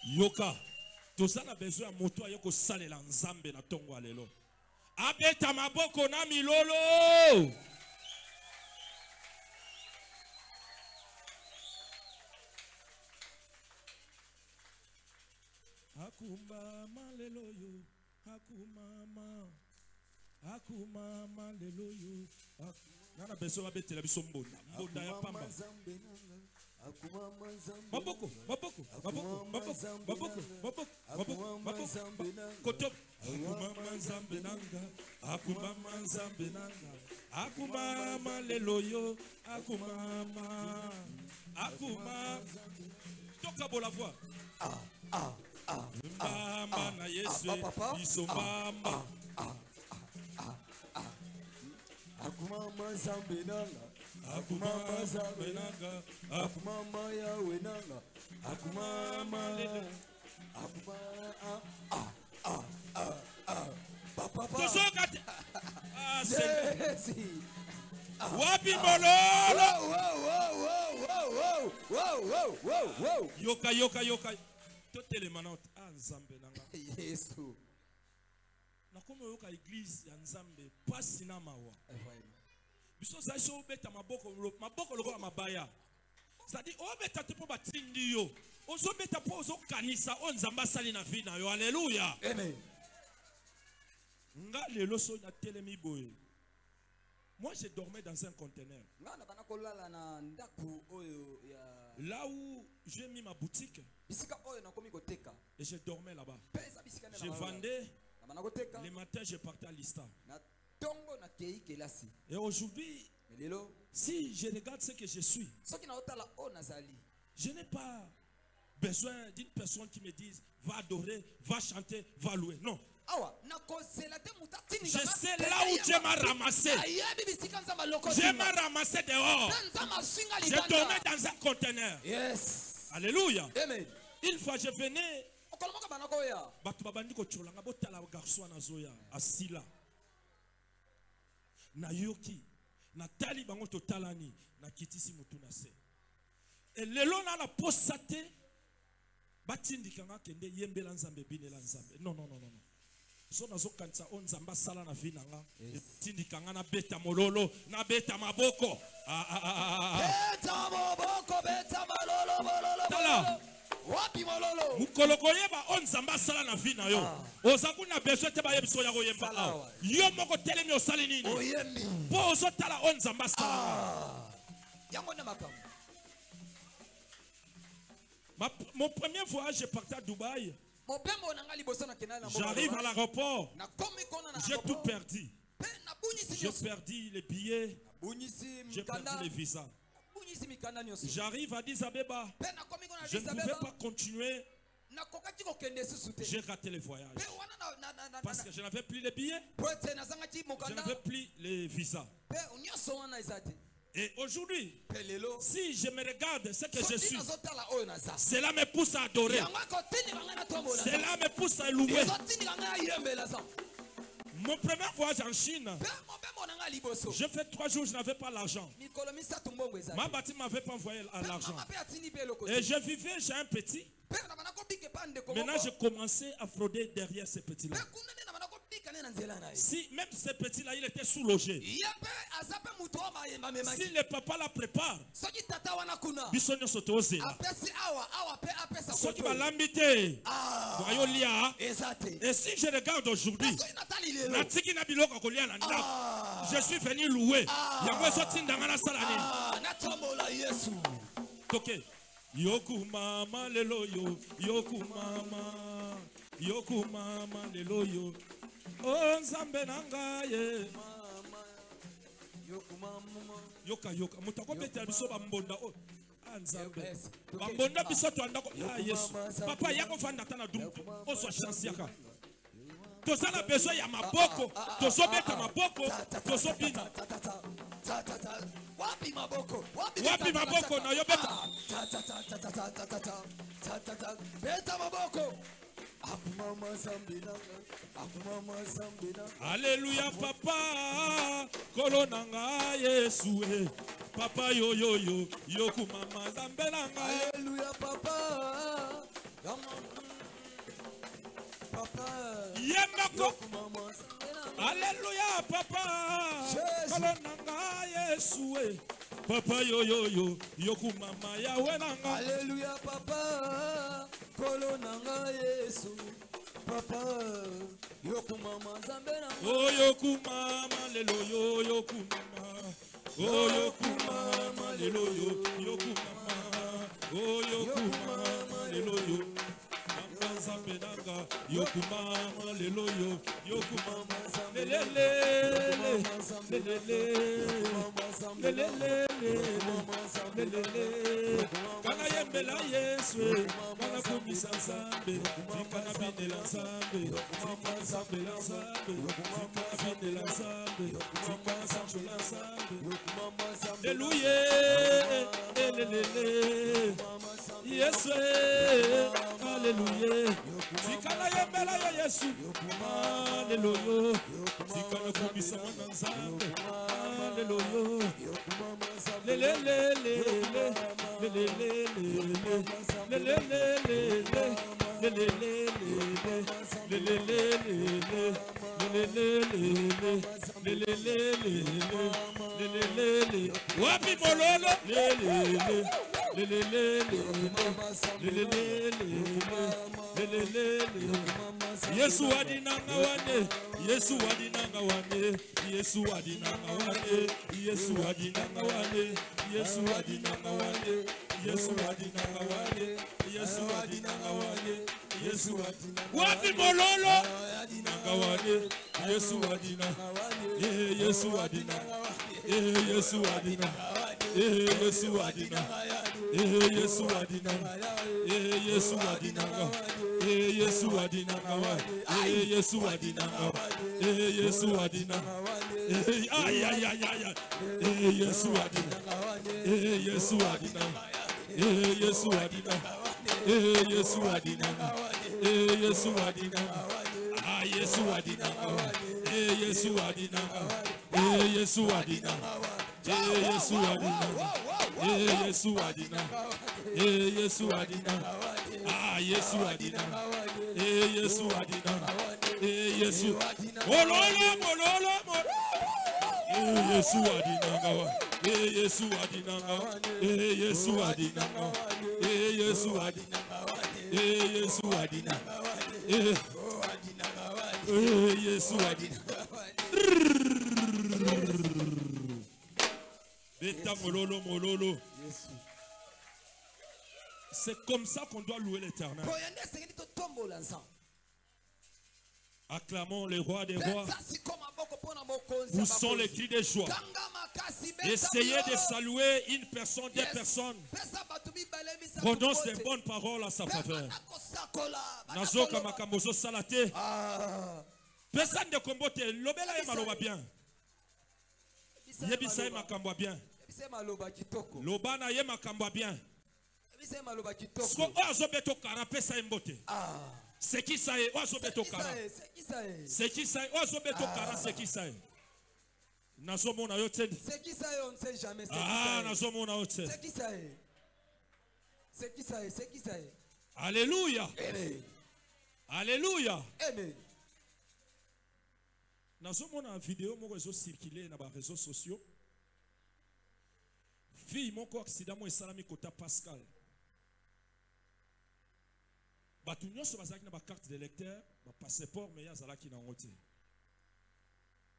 Yoka. Toza na besoin ya moto ayeko salela nzambe na tongo alelo. Abeta maboko na milolo. Akumama lelo yo. Akumama. Akumama lelo yo. Nana besoin abetela biso mbonda. Mbonda ya pamba. Maboko, maboko, maboko, maboko, maboko, maboko, maboko, maboko, koto. Akumama nzambe nanga, akumama nzambe nanga, akumama lelo yo, akumama, akumama. Toka bola voix. Mama na Yesu, iso mama. Akumama nzambe nanga. Akumama nzambe nanga, akumama yawe nanga, akumama lelo, papa. Tozoka te. Wapi mololo? Wow. Yoka. Totele manante. Nzambe nanga. Yesu. Nakoma yoka église ya Nzambe pasi na mawa. Biso zaisho obeta maboko lokola mabaya. C'est-à-dire obeta te po batindi yo. Ozobeta po ozokanisa o Nzamba sali na vie na yo. Alléluia. Amen. Nga lelo so na telemi boye. Moi je dormais dans un conteneur. Là où j'ai mis ma boutique. Et je dormais là-bas. Je vendais. Les matins je partais à l'Ista. Et aujourd'hui, si je regarde ce que je suis, je n'ai pas besoin d'une personne qui me dise va adorer, va chanter, va louer. Non. Je sais là où Dieu m'a ramassé. Dieu m'a ramassé dehors. Je dormais dans un conteneur. Yes. Alléluia. Amen. Une fois je venais. Garçon asila. Na yoki na tali bango to talani na kitisi mutu na se et lelo na posate batindikanga kende yembela nzambe binela nzambe non so nazo kanisa on nzamba sala na vie nanga tindikanga na beta mololo na beta maboko beta maboko beta mololo tala wapi mololo mukoloko yeba on nzamba sala na vie na yo ozaku na besoin te ba yebiso ya koyemba yo moko telemi osali nini oyembi po ozotala on nzamba sala yango na makambo. Mon premier voyage, je partais à Dubaï. J'arrive à l'aéroport. J'ai tout perdu. J'ai perdu les billets. J'ai perdu les visas. J'arrive à Addis Abeba. Je ne pouvais pas continuer. J'ai raté le voyage. Parce que je n'avais plus les billets. Je n'avais plus les visas. Et aujourd'hui, si je me regarde ce que je suis, cela me pousse à adorer. Cela me pousse à louer. Mon premier voyage en Chine, j'ai fait 3 jours, je n'avais pas l'argent. Ma bâtiment ne m'avait pas envoyé l'argent. Et je vivais chez un petit. Maintenant, j'ai commencé à frauder derrière ces petits-là. Si même ce petit-là, il était sous-logé. Si le papa la prépare, bisogno sotoze là. Ce qui va l'ambiter. Et si je regarde aujourd'hui, je suis venu louer. Ok. Yoku mama lelo yo, yoku mama lelo yo. Oh nzambe nanga ye. Yoka mutako beta biso bambonda oh nzambe bambonda biso to andako Yesu papa yako fanda tana dumtu oso chance yaka tozala besoin ya maboko tozobeta maboko tozobina wapi maboko na yo beta beta maboko. Alléluia papa kolonanga Yesu papa yo kumama nzambe nanga. Alléluia papa Yemako. Alléluia, papa. Kolonanga Yesu. Papa yo yo yo. Yoku mama ya wenanga. Alléluia, papa. Kolonanga Yesu. Papa. Yoku mama zambena. Oh yoku mama lelo yo yoku mama. Oh yoku mama lelo yo yoku mama. Oh yoku mama lelo yo. Mama zambenanga yoku mama lelo yo yoku mama lelele lelele lelele kana yembela Yesu kana kumisa nzambe kana bindela nzambe kana sambela nzambe kana bindela nzambe kana sanjola nzambe eluye elelele Yesu Alléluia. Tikana yembela ya Yesu. Alléluia. Tikana kumisa mwana nzambe. Alléluia. Lele lele lele lele lele lele lele wapi mololo Yesu wadinanga wane Yesu wadinanga wane Yesu wadinanga wane Yesu wadinanga wane Yesu wadinanga wane Yesu wadinanga wane Yesu wadinanga wane Yesu wadinanga wapi mololo wadinanga wane Yesu wadinanga wane Yesu wadinanga Yesu wadinanga Yesu wadinanga Yesu wadinanga Yesu wadinanga Yesu wadinanga Yesu wadinanga Yesu wadinanga ay ay ay ay Yesu wadinanga Yesu wadinanga Yesu wadinanga Yesu wadinanga Yesu wadinanga ah Yesu wadinanga Yesu wadinanga Yesu wadinanga Yesu wadinanga Yesu wadinanga Yesu wadinanga ah Yesu wadinanga Yesu wadinanga Yesu mololo mololo Yesu wadinanga Yesu wadinanga Yesu wadinanga Yesu wadinanga Yesu wadinanga Yesu wadinanga Beta mololo mololo. C'est comme ça qu'on doit louer l'Éternel. Acclamons les rois des rois. Où sont les cris de joie? Essayez de saluer une personne, des personnes. Prononce des bonnes paroles à sa faveur. Nazoka makamozo salate. Personne de kombote. Lobela ye maloba bien. Yebisa ye makambo bien. Lobana ye makambo bien. Sko ozobeto karapesa embote. C'est qui ça est? Ozobeto kara. C'est qui ça est? Ozobeto kara, c'est qui ça est? Nazomona yotsedi. C'est qui ça est? On ne sait jamais. Ah, nazomona yotsedi. C'est qui ça est? C'est qui ça est? C'est qui ça est? Alléluia. Amen. Alléluia. Amen. Nazomona vidéo mo réseau circuler na ba réseaux sociaux. Fille moko accident mo esalami kota Pascal. Batu nyonso bazaki na ba carte d'électeur, ba passeport mais ya zalaki na ngote.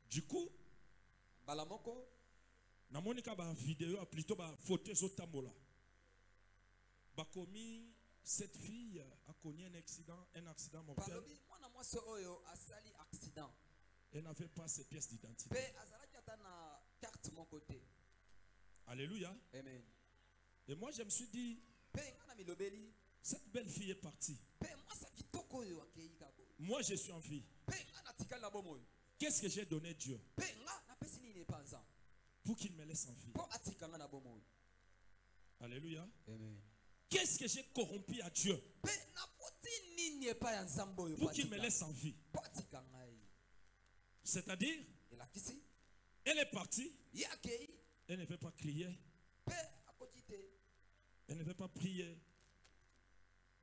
Du coup, balamoko na monika ba vidéo plutôt ba photo ezotambola. Ba komi cette fille a connu un accident mortel. Balobi mwana mwasi oyo asali accident. Elle n'avait pas ses pièces d'identité. Pe azalaki ata na carte mon côté. Alléluia. Amen. Et moi je me suis dit, cette belle fille est partie. Moi je suis en vie. Qu'est-ce que j'ai donné à Dieu pour qu'il me laisse en vie? Alléluia. Amen. Qu'est-ce que j'ai corrompu à Dieu pour qu'il me laisse en vie? C'est-à-dire, elle est partie. Elle ne veut pas crier. Elle ne veut pas prier.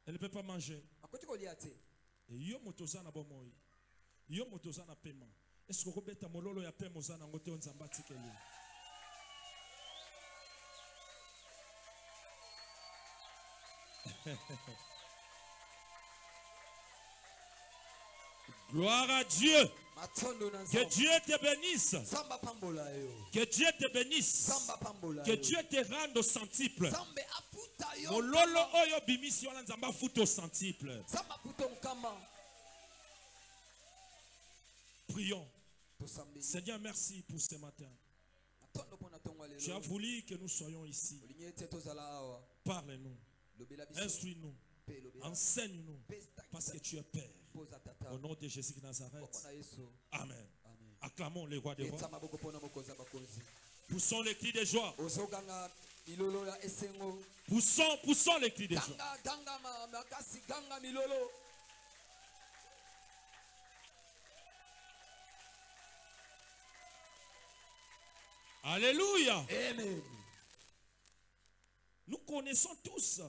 Elle ne peut pas manger. Et yo motoza na bomoi. Yo motoza na paiement. Est-ce que robeta mololo ya paiement za na ngote onzamba tikeli? Gloire à Dieu. Que Dieu te bénisse. Que Dieu te bénisse. Que Dieu te rende au centuple. Mololo oyo bimisi wana nzamba futo au centuple. Prions. Seigneur, merci pour ce matin. Tu as voulu que nous soyons ici. Parle-nous. Instruis-nous. Enseigne-nous. Parce que tu es Père. Au nom de Jésus de Nazareth. Amen. Acclamons le roi des rois. Poussons les cris de joie. Poussons les cris de joie. Alléluia. Amen. Nous connaissons tous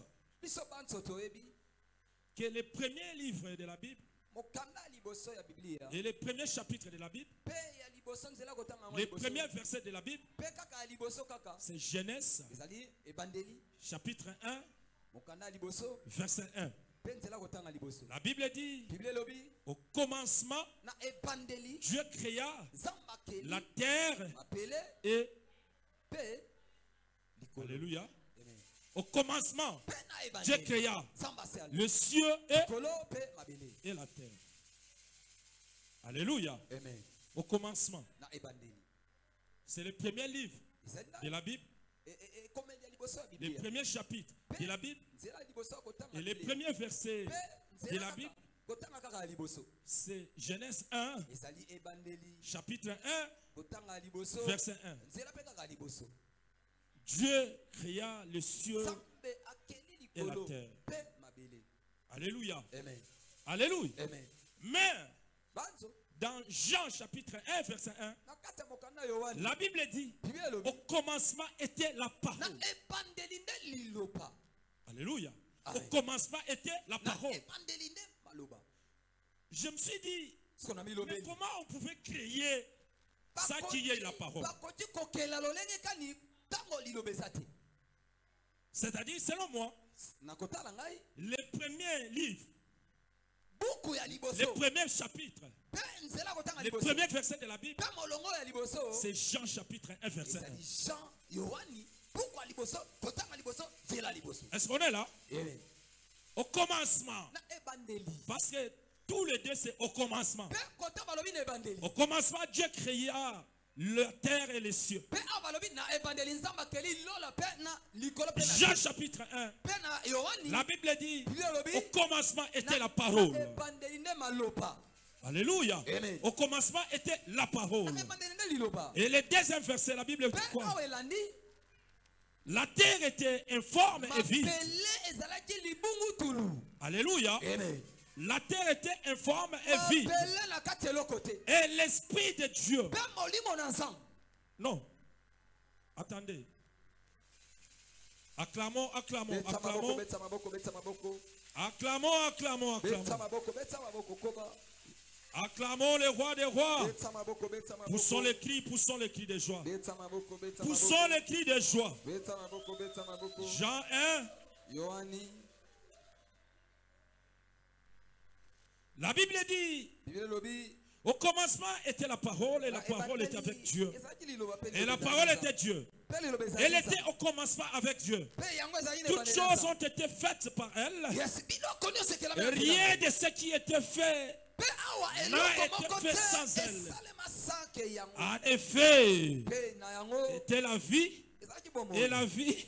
que les premiers livres de la Bible et les premiers chapitres de la Bible, les premiers versets de la Bible, c'est Genèse, chapitre 1, verset 1. La Bible dit, au commencement, Dieu créa la terre et... Alléluia. Au commencement, Dieu créa le ciel et la terre. Alléluia. Au commencement. C'est le premier livre de la Bible. Les premiers chapitres de la Bible. Et les premiers versets de la Bible. C'est Genèse 1, chapitre 1, verset 1. Dieu créa le ciel et la terre. Alléluia. Alléluia. Mais dans Jean chapitre 1 verset 1, la Bible dit, au commencement était la parole. Alléluia. Au commencement était la parole. Je me suis dit, mais comment on pouvait créer ça qui est la parole? C'est-à-dire, selon moi, les premiers livres, les premiers chapitres, les premiers versets de la Bible, c'est Jean chapitre 1 verset 1. Est-ce qu'on est là? Au commencement. Parce que tous les deux c'est au commencement. Au commencement, Dieu créa la terre et les cieux. Jean chapitre 1. La Bible dit, au commencement était la parole. Alléluia. Au commencement était la parole. Et le deuxième verset, la Bible dit quoi? La terre était informe et vide. Alléluia. La terre était informe et vide. Et l'Esprit de Dieu. Non. Attendez. Acclamons, acclamons, acclamons. Acclamons, acclamons, acclamons. Acclamons le roi des rois. Poussons les cris de joie. Poussons les cris de joie. Jean 1. La Bible dit, au commencement était la parole et la parole était avec Dieu. Et la parole était Dieu. Elle était au commencement avec Dieu. Toutes choses ont été faites par elle. Et rien de ce qui était fait n'a été fait sans elle. En effet, c'était la vie et la vie.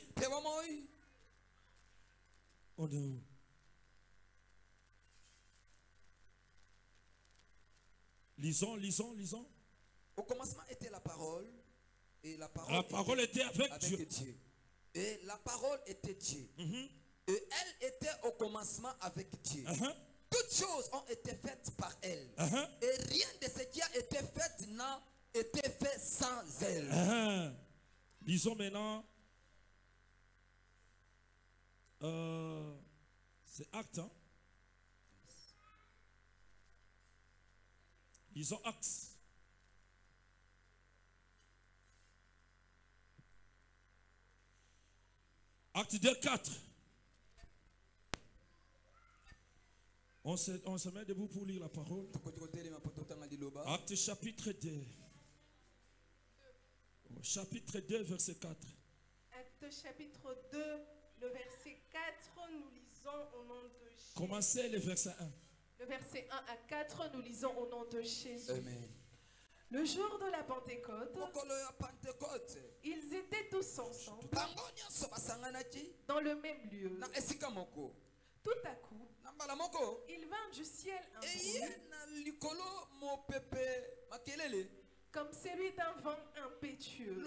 On est où? Lisons, lisons, lisons. Au commencement était la parole et la parole était avec Dieu. Et la parole était Dieu. Et elle était au commencement avec Dieu. Toutes choses ont été faites par elle. Et rien de ce qui a été fait n'a été fait sans elle. Lisons maintenant. C'est Acte. Ils ont Actes. Acte 2, 4. On se met debout pour lire la parole. Acte chapitre 2. Chapitre 2, verset 4. Acte chapitre 2, le verset 4, nous lisons au nom de Jésus. Commencez le verset 1. Le verset 1 à 4, nous lisons au nom de Jésus. Amen. Le jour de la Pentecôte, ils étaient tous ensemble dans le même lieu. Tout à coup, il vint du ciel un bruit comme celui d'un vent impétueux.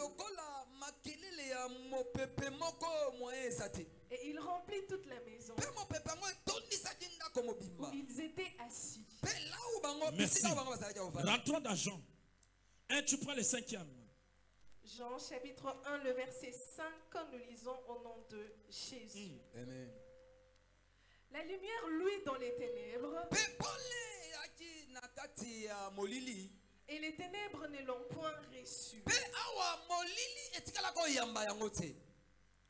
Et il remplit toute la maison où ils étaient assis. Merci. Rentrons dans Jean. Tu prends le 5e. Jean chapitre 1, le verset 5, nous lisons au nom de Jésus. Amen. La lumière luit dans les ténèbres. Et les ténèbres ne l'ont point reçu.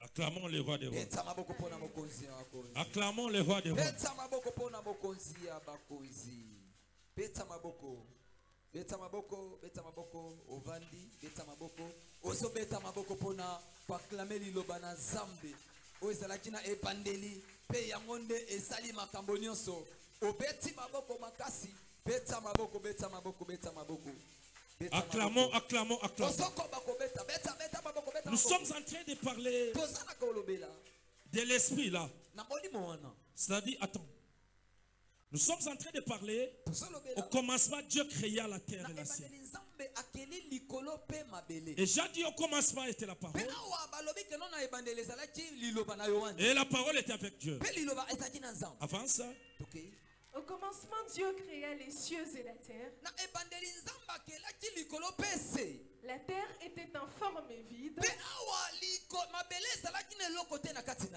Acclamons le roi des rois. Acclamons le roi des rois. Beta maboko, ovandi, beta maboko, oso beta maboko pona, proclamer liloba na Zambe, oezalaki na epandeli, pe yangonde esali makambo nyonso, obeti maboko makasi, beta maboko, beta maboko, beta maboko. Acclamons, acclamons, acclamons. Nous sommes en train de parler de l'esprit là. C'est-à-dire, attends. Nous sommes en train de parler au commencement, Dieu créa la terre et la ciel. Et j'ai dit au commencement était la parole. Et la parole était avec Dieu. Avant ça, au commencement, Dieu créa les cieux et la terre. La terre était en forme vide.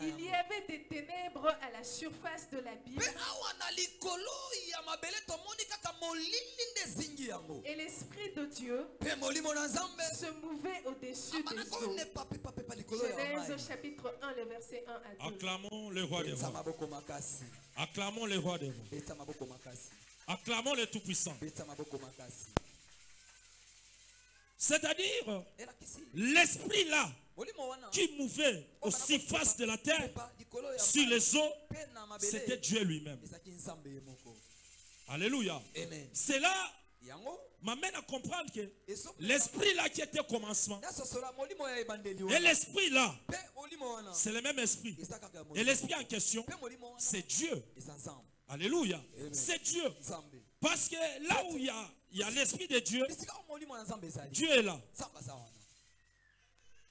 Il y avait des ténèbres à la surface de l'abîme. Et l'Esprit de Dieu se mouvait au-dessus des eaux. Genèse chapitre 1, le verset 1 à 2. Acclamons le roi des rois. Acclamons le roi des rois. Acclamons le Tout-Puissant. C'est-à-dire, l'esprit là, qui mouvait aux surfaces de la terre, sur les eaux, c'était Dieu lui-même. Alléluia. Cela m'amène à comprendre que l'esprit là qui était au commencement, et l'esprit là, c'est le même esprit. Et l'esprit en question, c'est Dieu. Alléluia. C'est Dieu. Parce que là où il y a l'esprit de Dieu, Dieu est là.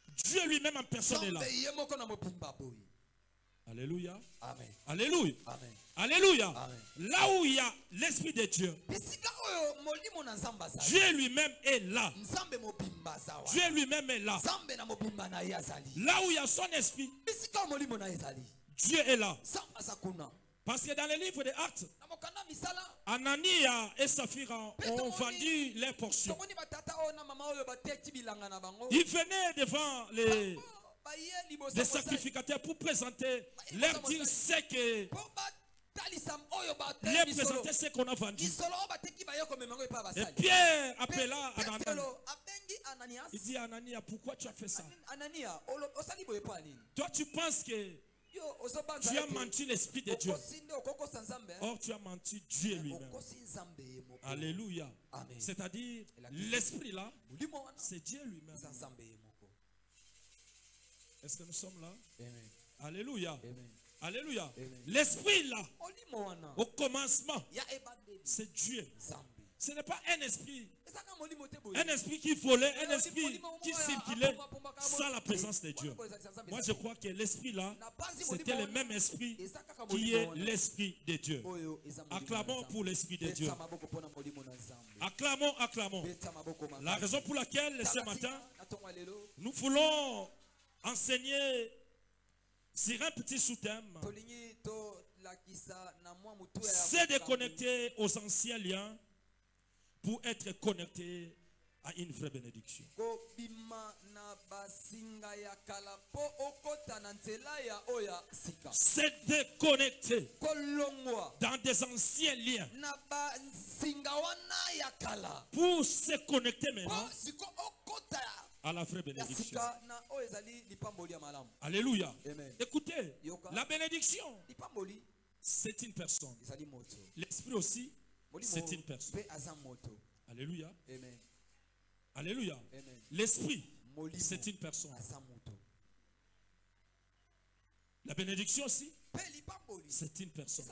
Dieu lui-même en personne est là. Alléluia. Amen. Alléluia. Amen. Alléluia. Amen. Là où il y a l'esprit de Dieu, Dieu lui-même est là. Dieu lui-même est là. Là où il y a son esprit, Dieu est là. Parce que dans le livre des Actes, Anania et Saphira ont vendu leurs portions. Ils venaient devant les sacrificateurs pour présenter leur dire ce que leur présenter ce qu'on a vendu. Et Pierre appela Anania. Il dit Anania, pourquoi tu as fait ça? Toi tu penses que tu as menti l'esprit de Dieu. Or tu as menti Dieu lui-même. Alléluia. C'est-à-dire l'esprit là, c'est Dieu lui-même. Est-ce que nous sommes là? Amen. Alléluia. Amen. Alléluia. Amen. L'esprit là, au commencement, c'est Dieu. Ce n'est pas un esprit qui volait, un esprit qui circulait sans la présence de Dieu. Moi je crois que l'esprit là, c'était le même esprit qui est l'esprit de Dieu. Acclamons pour l'esprit de Dieu. Acclamons, acclamons. La raison pour laquelle ce matin, nous voulons enseigner sur un petit sous-thème, c'est de connecter aux anciens liens pour être connecté à une vraie bénédiction. C'est déconnecté dans des anciens liens pour se connecter maintenant à la vraie bénédiction. Alléluia. Écoutez, la bénédiction, c'est une personne. L'esprit aussi, c'est une personne. Alléluia. Alléluia. L'esprit, c'est une personne. La bénédiction aussi, c'est une personne.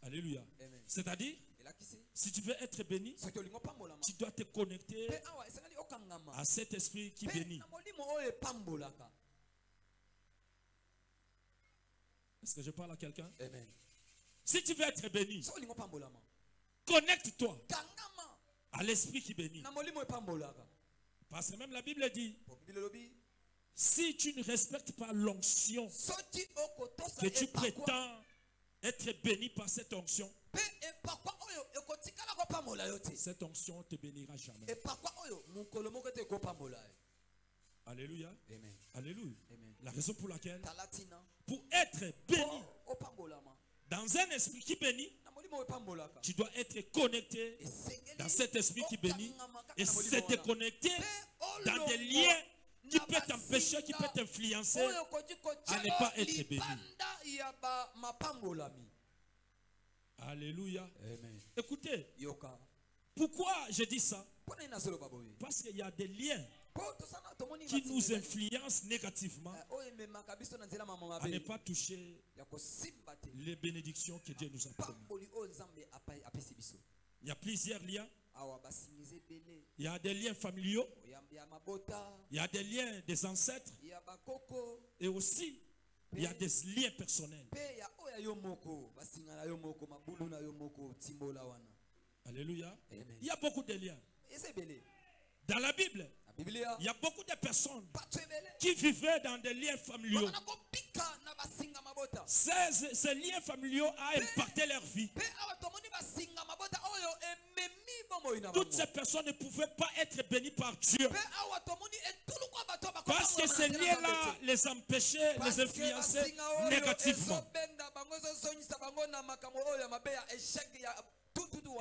Alléluia. C'est-à-dire, si tu veux être béni, tu dois te connecter à cet esprit qui bénit. Est-ce que je parle à quelqu'un? Si tu veux être béni, connecte-toi à l'esprit qui bénit. Parce que même la Bible dit, si tu ne respectes pas l'onction que tu prétends être béni par cette onction, cette onction ne te bénira jamais. Alléluia. Amen. Alléluia. Amen. La raison pour laquelle, pour être béni dans un esprit qui bénit, tu dois être connecté dans cet esprit qui bénit et se déconnecter dans des liens qui peuvent t'empêcher, qui peuvent t'influencer à ne pas être béni. Alléluia. Amen. Écoutez, pourquoi je dis ça? Parce qu'il y a des liens qui nous influencent négativement à ne pas toucher les bénédictions que Dieu nous a promis. Il y a plusieurs liens. Il y a des liens familiaux. Il y a des liens des ancêtres. Et aussi, il y a des liens personnels. Alléluia. Il y a beaucoup de liens. Dans la Bible, il y a beaucoup de personnes qui vivaient dans des liens familiaux. Ces liens familiaux ont impacté leur vie. Toutes ces personnes ne pouvaient pas être bénies par Dieu. Parce que ces liens-là les empêchaient, les influençaient négativement.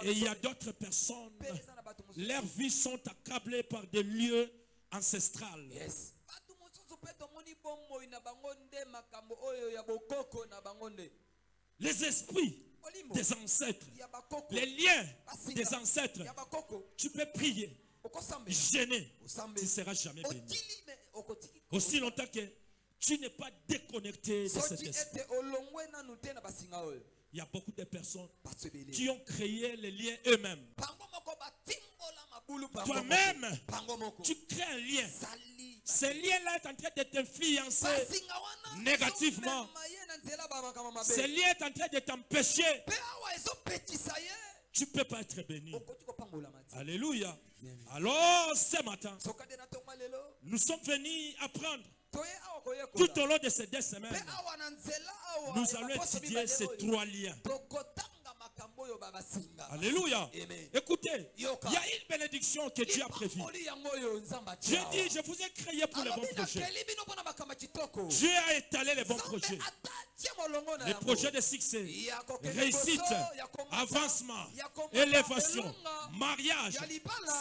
Et il y a d'autres personnes, leurs vies sont accablées par des lieux ancestrales. Yes. Les esprits des ancêtres, les liens des ancêtres, tu peux prier, gêner, tu ne seras jamais béni. Aussi longtemps que tu n'es pas déconnecté de cet esprit. Il y a beaucoup de personnes qui ont créé les liens eux-mêmes. Toi-même, tu crées un lien. Ce lien-là est en train de t'influencer négativement. Ce lien est en train de t'empêcher. Tu ne peux pas être béni. Alléluia. Alors, ce matin, nous sommes venus apprendre. Tout au long de ces 2 semaines, nous allons étudier ces 3 liens. Alléluia. Écoutez, il y a une bénédiction que Dieu a prévue. Dieu dit, je vous ai créé pour les bons projets. Dieu a étalé les bons projets. Les projets de succès, réussite, avancement, élévation, mariage,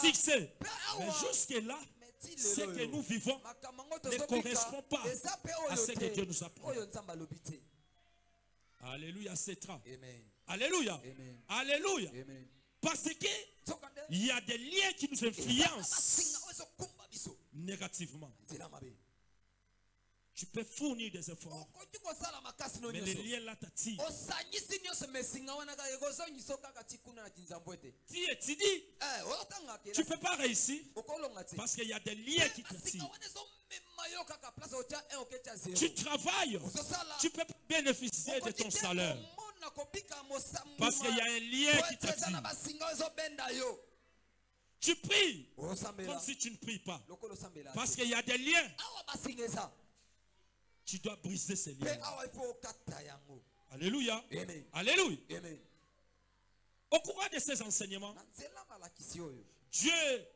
succès. Mais jusque-là, ce que nous vivons ne correspond pas à ce que Dieu nous a promis. Alléluia, c'est ça. Alléluia. Amen. Alléluia. Amen. Parce que il y a des liens qui nous influencent négativement. Tu peux fournir des efforts, mais les liens là t'attirent. Tu étudies, tu ne peux pas réussir parce qu'il y a des liens qui t'attirent. Tu travailles, tu peux bénéficier de ton salaire parce qu'il y a un lien qui t'attire. Tu pries comme si tu ne pries pas parce qu'il y a des liens. Tu dois briser ces liens. Alléluia. Amen. Alléluia. Amen. Au courant de ces enseignements, Dieu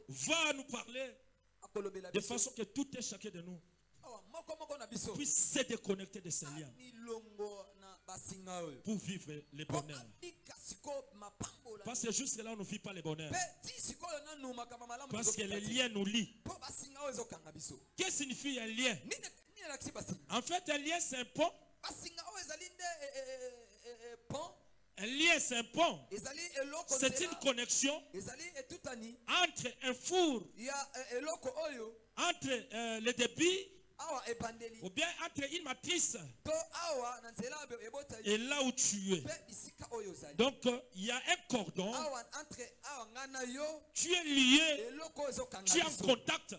va nous parler de façon que tout et chacun de nous puisse se déconnecter de ces liens pour vivre le bonheur. Parce que juste là, on ne vit pas le bonheur. Parce que les liens nous lient. Qu'est-ce que signifie un lien? En fait, un lien, c'est un pont. Un lien, c'est un pont. C'est une connexion entre un four, entre le débit, ou bien entre une matrice et là où tu es. Donc, il y a un cordon. Tu es lié, tu es en contact,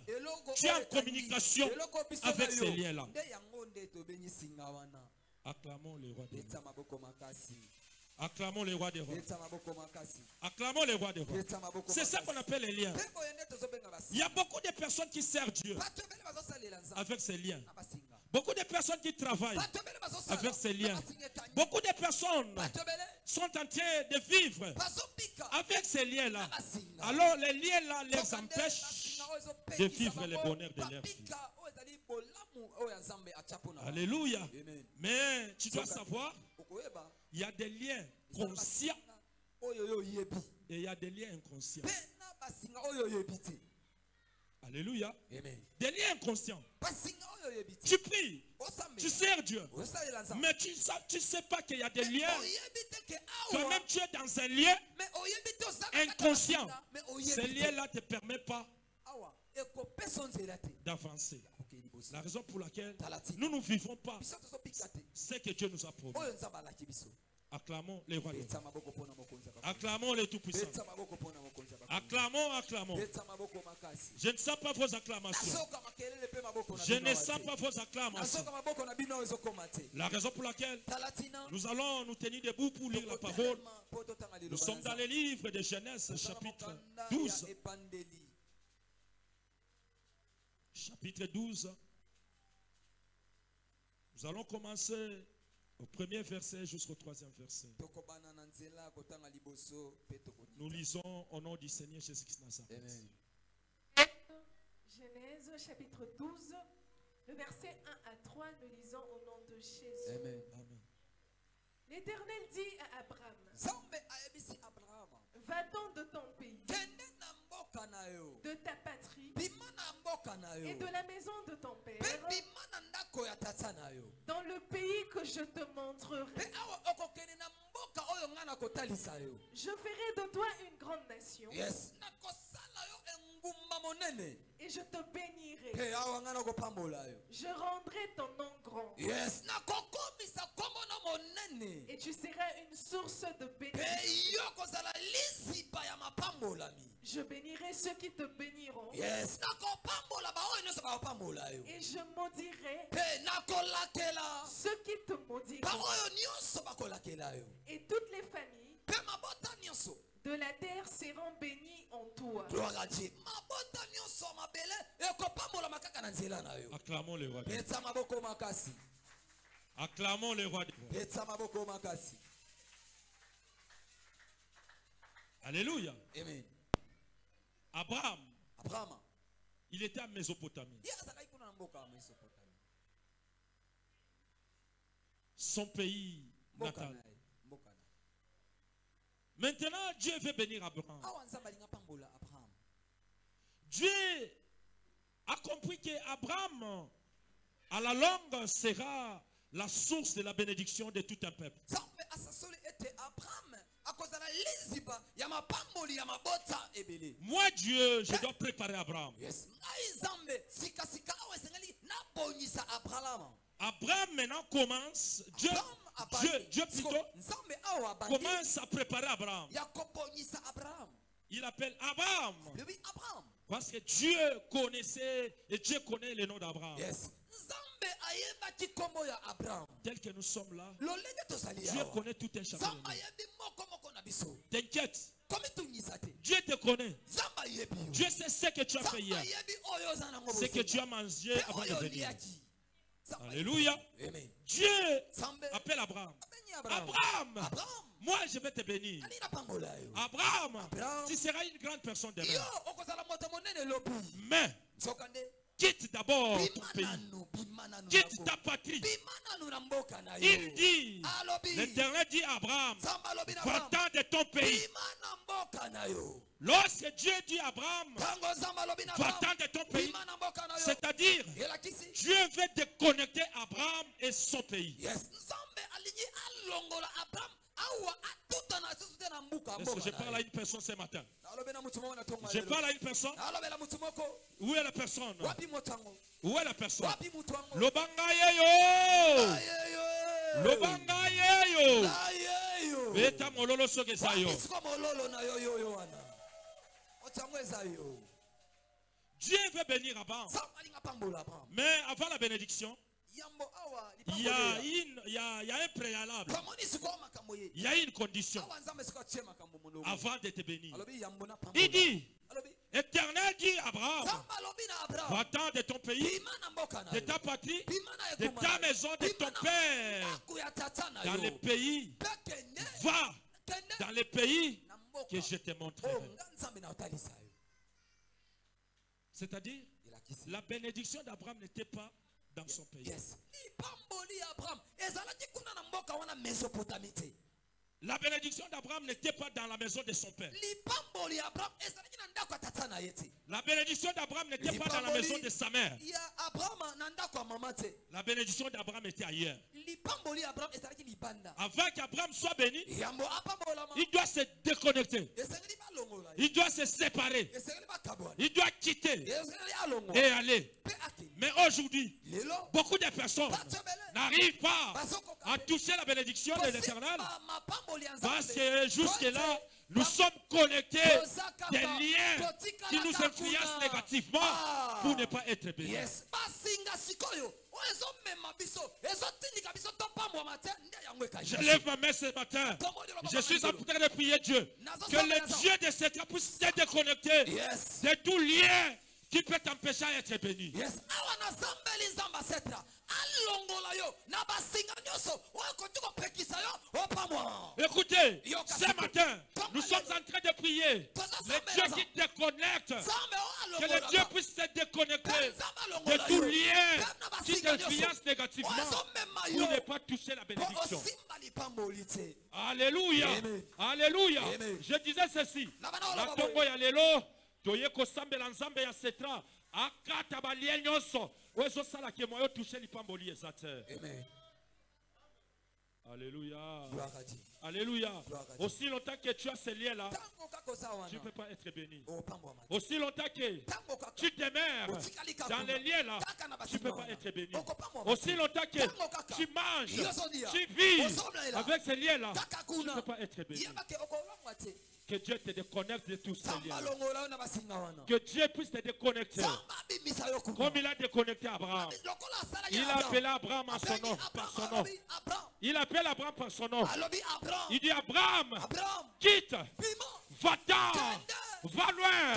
tu es en communication avec ces liens-là. Acclamons le roi des rois. Acclamons le roi des rois. Acclamons le roi des rois. C'est ça qu'on appelle les liens. Il y a beaucoup de personnes qui servent Dieu avec ces liens. Beaucoup de personnes qui travaillent avec ces liens. Beaucoup de personnes sont en train de vivre avec ces liens-là. Alors les liens-là les empêchent de vivre le bonheur de leur vie. Alléluia. Mais tu dois savoir, il y a des liens conscients et il y a des liens inconscients. Alléluia. Des liens inconscients. Tu pries, tu sers Dieu, mais tu ne sais pas qu'il y a des liens. Toi-même, tu es dans un lien inconscient. Ces liens-là ne te permettent pas d'avancer. La raison pour laquelle nous ne vivons pas ce que Dieu nous a promis. Acclamons les rois. Acclamons les tout-puissants. Acclamons, acclamons. Je ne sens pas vos acclamations. Je ne sens pas vos acclamations. La raison pour laquelle nous allons nous tenir debout pour lire la parole. Nous sommes dans les livres de Genèse, chapitre 12. Chapitre 12. Nous allons commencer au premier verset jusqu'au troisième verset. Nous lisons au nom du Seigneur Jésus-Christ Nazareth. Genèse chapitre 12, le verset 1 à 3, nous lisons au nom de Jésus. Amen. L'Éternel dit à Abraham, va-t'en de ton pays, de ta patrie et de la maison de ton père, dans le pays que je te montrerai. Je ferai de toi une grande nation. Et je te bénirai. Je rendrai ton nom grand. Et tu seras une source de bénédiction. Je bénirai ceux qui te béniront. Et je maudirai ceux qui te maudiront. Et toutes les familles de la terre seront bénies en toi. Acclamons le roi. Acclamons le roi. Alléluia. Amen. Abraham, il était à Mésopotamie. Son pays natal. Maintenant, Dieu veut bénir Abraham. Dieu a compris qu'Abraham, à la longue, sera la source de la bénédiction de tout un peuple. Moi, Dieu, je dois préparer Abraham. Abraham maintenant commence, Dieu plutôt commence à préparer Abraham. Il appelle Abraham. Parce que Dieu connaissait et Dieu connaît le nom d'Abraham. Tel que nous sommes là, Dieu connaît tout un chacun. T'inquiète. Dieu te connaît. Dieu sait ce que tu as fait hier. Ce que tu as mangé avant de venir. Alléluia. Dieu appelle Abraham. Abraham, Moi, je vais te bénir. Abraham, tu seras une grande personne demain. Mais, quitte d'abord ton pays. Quitte ta patrie. Il dit, l'Éternel dit à Abraham, va-t'en de ton pays. Lorsque Dieu dit à Abraham, va-t'en de ton pays, c'est-à-dire, Dieu veut déconnecter Abraham et son pays. Est-ce que je parle à une personne ce matin? Je parle à une personne. Où est la personne? Où est la personne? Dieu veut bénir Abraham. Mais avant la bénédiction, il y a un préalable. Il y a une condition avant de te bénir. Il dit, Éternel dit à Abraham, va-t'en de ton pays, de ta patrie, de ta maison, de ton père, dans le pays, va dans le pays que je te montrerai. C'est-à-dire, la bénédiction d'Abraham n'était pas dans son pays. La bénédiction d'Abraham n'était pas dans la maison de son père. La bénédiction d'Abraham n'était pas dans la maison de sa mère. La bénédiction d'Abraham était ailleurs. Avant qu'Abraham soit béni, il doit se déconnecter. Il doit se séparer. Il doit quitter et aller. Mais aujourd'hui, beaucoup de personnes n'arrivent pas à toucher la bénédiction de l'Éternel parce que jusque-là, nous sommes connectés des liens qui nous influencent négativement pour ne pas être bénis. Je lève ma main ce matin. Je suis en train de prier Dieu. Que le Dieu de cette terre puisse te déconnecter de tout lien qui peut t'empêcher d'être béni. Écoutez, ce matin, nous sommes en train de prier. Le Dieu qui déconnecte, que le Dieu puisse se déconnecter de tout lien qui t'influence négativement pour ne pas toucher la bénédiction. Alléluia. Alléluia. Je disais ceci. La Congo ya lelo, toye kosambela nzambe ya setra, akata balie nyonso, wezo sala ke moyo toucher lipamboli ezate. Amen. Alléluia. Alléluia. Aussi longtemps que tu as ce lien-là, tu ne peux pas être béni. Aussi longtemps que tu demeures dans les liens-là, tu ne peux pas être béni. Aussi longtemps que tu manges, tu vis avec ces liens-là, tu ne peux pas être béni. Que Dieu te déconnecte de tous ces liens. Que Dieu puisse te déconnecter. Comme il a déconnecté Abraham. Il a appelé Abraham à son nom, par son nom. Il appelle Abraham par son nom. Il dit Abraham, quitte, va-t'en, va loin,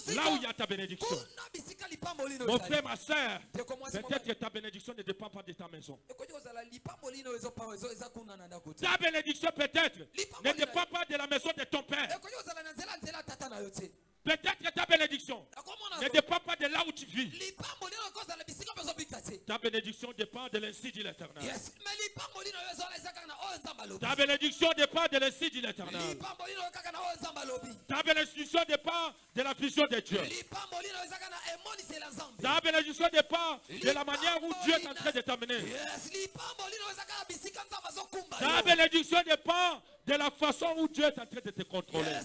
là où il y a ta bénédiction. Mon frère, ma soeur, peut-être que ta bénédiction ne dépend pas de ta maison. Ta bénédiction peut-être ne dépend pas de la maison de ton père. Peut-être que ta bénédiction ne dépend pas de là où tu vis. Ta bénédiction dépend de l'insi de l'Éternel. Ta bénédiction dépend de l'insi de l'Éternel. Ta bénédiction dépend de la vision de Dieu. Ta bénédiction dépend de la manière où Dieu est en train de t'amener. Ta bénédiction dépend de la façon où Dieu est en train de te contrôler.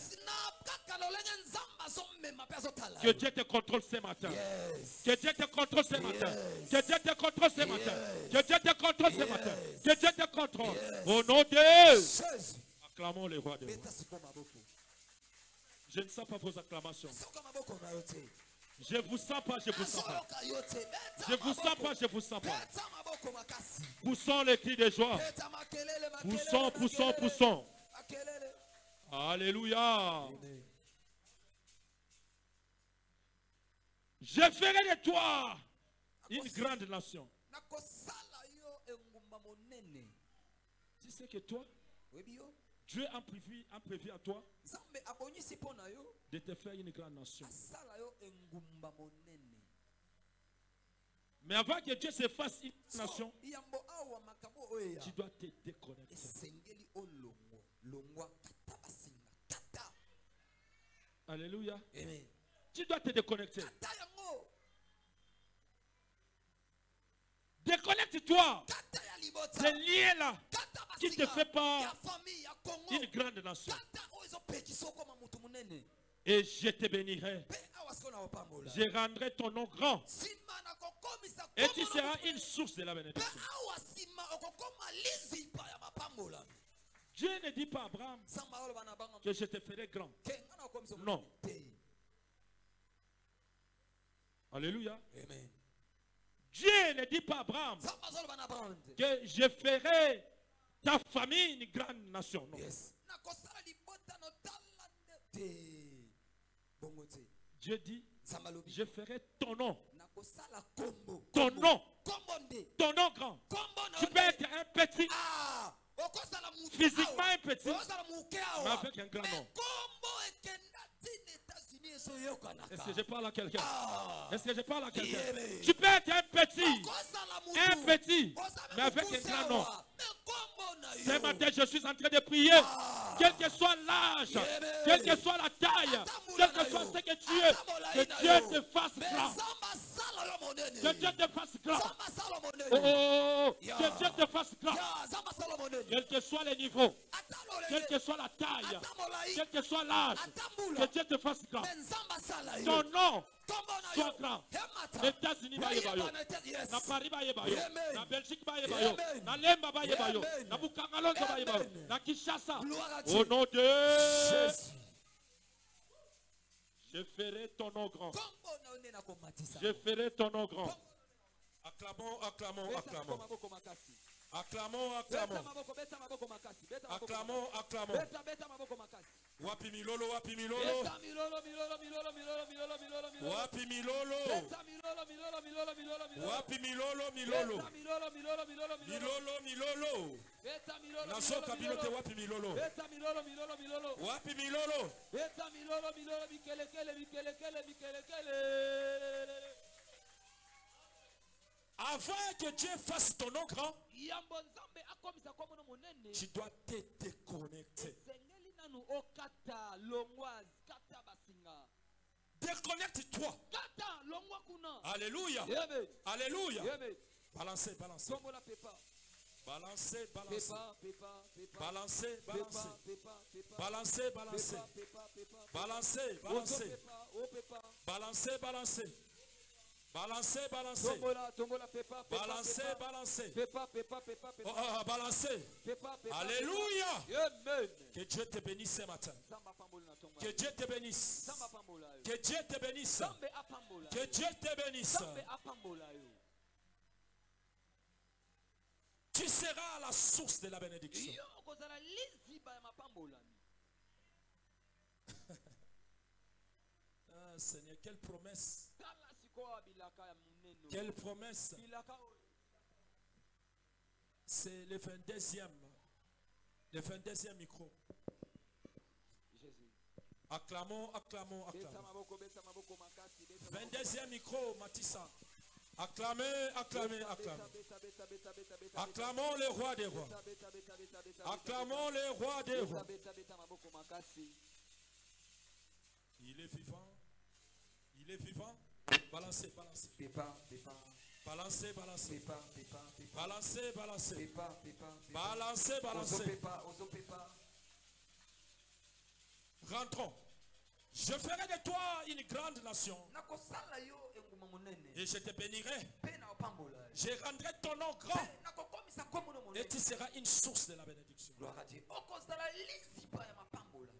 Que Dieu te contrôle ce matin. Que Dieu te contrôle ce matin. Que Dieu te contrôle ce matin. Que Dieu te contrôle ce matin. Que Dieu te contrôle. Au nom de... Acclamons le roi de rois. Je ne sens pas vos acclamations. Je ne vous sens pas, je ne vous sens pas. Je ne vous sens pas, je ne vous sens pas. Poussons les cris de joie. Poussons, poussons, poussons. Alléluia. Je ferai de toi une grande nation. Tu sais que toi, Dieu a prévu à toi de te faire une grande nation. Mais avant que Dieu se fasse une nation, tu dois te déconnecter. Alléluia. Amen. Tu dois te déconnecter. Déconnecte-toi. C'est lié là qui te fait pas une grande nation. Et je te bénirai. Je rendrai ton nom grand. Et tu seras une source de la bénédiction. Dieu ne dit pas à Abraham que je te ferai grand. Non. Alléluia. Amen. Dieu ne dit pas à Abraham que je ferai ta famille une grande nation. Non. Yes. Dieu dit, je ferai ton nom. Ton nom. Ton nom grand. Tu peux être un petit. Physiquement un petit. Mais avec un grand nom. Est-ce que je parle à quelqu'un? Est-ce que je parle à quelqu'un? Tu peux être un petit, mais avec un grand nom. Ce matin, je suis en train de prier. Quel que soit l'âge, quelle que soit la taille, quel que soit ce que tu es, que Dieu te fasse grand. Que Dieu te fasse grand. Oh, que Dieu te fasse grand. Quel que soit le niveau, quelle que soit la taille, quel que soit l'âge, que Dieu te fasse grand. Ton nom soit grand. Les États-Unis va y bayo, na Paris va y bayo, na Belgique va y bayo, na Lemba va y bayo, na Bukangalonzo va y bayo, na Kinshasa. Au nom de Jésus, je ferai ton nom grand. Je ferai ton nom grand. Acclamons, acclamons, acclamons. Acclamons, acclamons. Acclamons, acclamons. Wapi milolo, wapi milolo. Wapi milolo. Wapi milolo, milolo. Milolo, milolo. Naso kabilote wapi milolo. Wapi milolo. Avant que Dieu fasse ton nom grand, tu dois te déconnecter. Déconnecte-toi. Alléluia. Alléluia. Balancez, balancez. Balancez, balancez. Balancez, balancez. Balancez, balancez. Balancez, balancez. Balancez, balancez. Balancez, balancez. Balancez, balancez. Balancez. Alléluia. Que Dieu te bénisse ce matin. Que Dieu te bénisse. Que Dieu te bénisse. Que Dieu te bénisse. Tu seras la source de la bénédiction. Ah, Seigneur, quelle promesse. Quelle promesse. C'est le 22e. Le 22e micro. Acclamons, acclamons, acclamons. 22e micro, Matissa. Acclamez, acclamez, acclamez. Acclamons le roi des rois. Acclamons le roi des rois. Il est vivant. Il est vivant. Balancez, balancez. Balancez, balancez. Balancez, balancez. Balancez, balancez. Rentrons. Je ferai de toi une grande nation. Et je te bénirai. Je rendrai ton nom grand. Et tu seras une source de la bénédiction.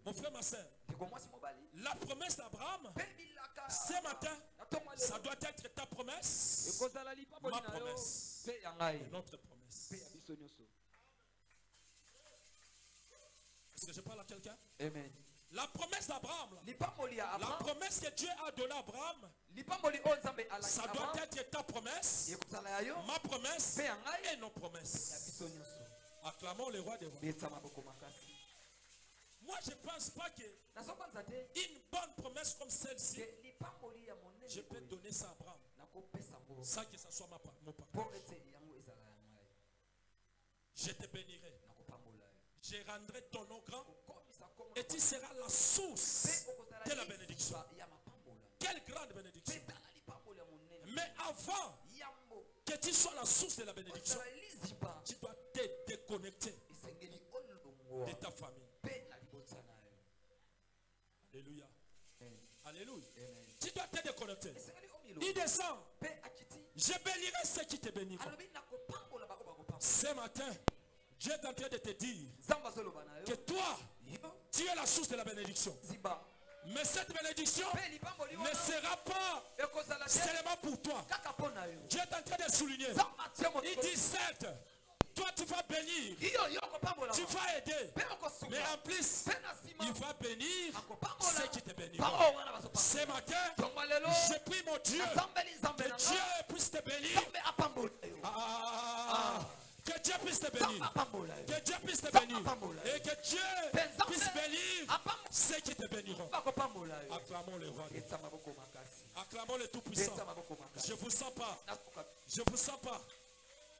Mon frère, ma soeur, la promesse d'Abraham, ce matin, ça doit être ta promesse, ma promesse, et notre promesse. Est-ce que je parle à quelqu'un? Amen. La promesse d'Abraham, la promesse que Dieu a donnée à Abraham, ça doit être ta promesse, ma promesse et nos promesses. Acclamons le roi des rois. je ne pense pas qu'une bonne promesse comme celle-ci, je peux donner ça à Abraham. Sans que ce soit mon papa. Je te bénirai. Je rendrai ton nom grand. Et tu seras la source de la bénédiction. Quelle grande bénédiction. Mais avant que tu sois la source de la bénédiction, tu dois te déconnecter de ta famille. Alléluia. Alléluia. Tu dois te déconnecter. Il descend. Je bénirai ceux qui te béniront. Ce matin, Dieu est en train de te dire que toi, tu es la source de la bénédiction. Mais cette bénédiction ne sera pas seulement pour toi. Dieu est en train de souligner. Il dit certes, toi tu vas bénir, tu vas aider, mais en plus, il va bénir ceux qui te béniront. Ce matin, je prie mon Dieu que Dieu puisse te bénir. Que Dieu puisse te bénir. Que Dieu puisse te bénir. Et que Dieu puisse bénir ceux qui te béniront. Acclamons le roi. Acclamons le Tout-Puissant. Je ne vous sens pas. Je ne vous sens pas.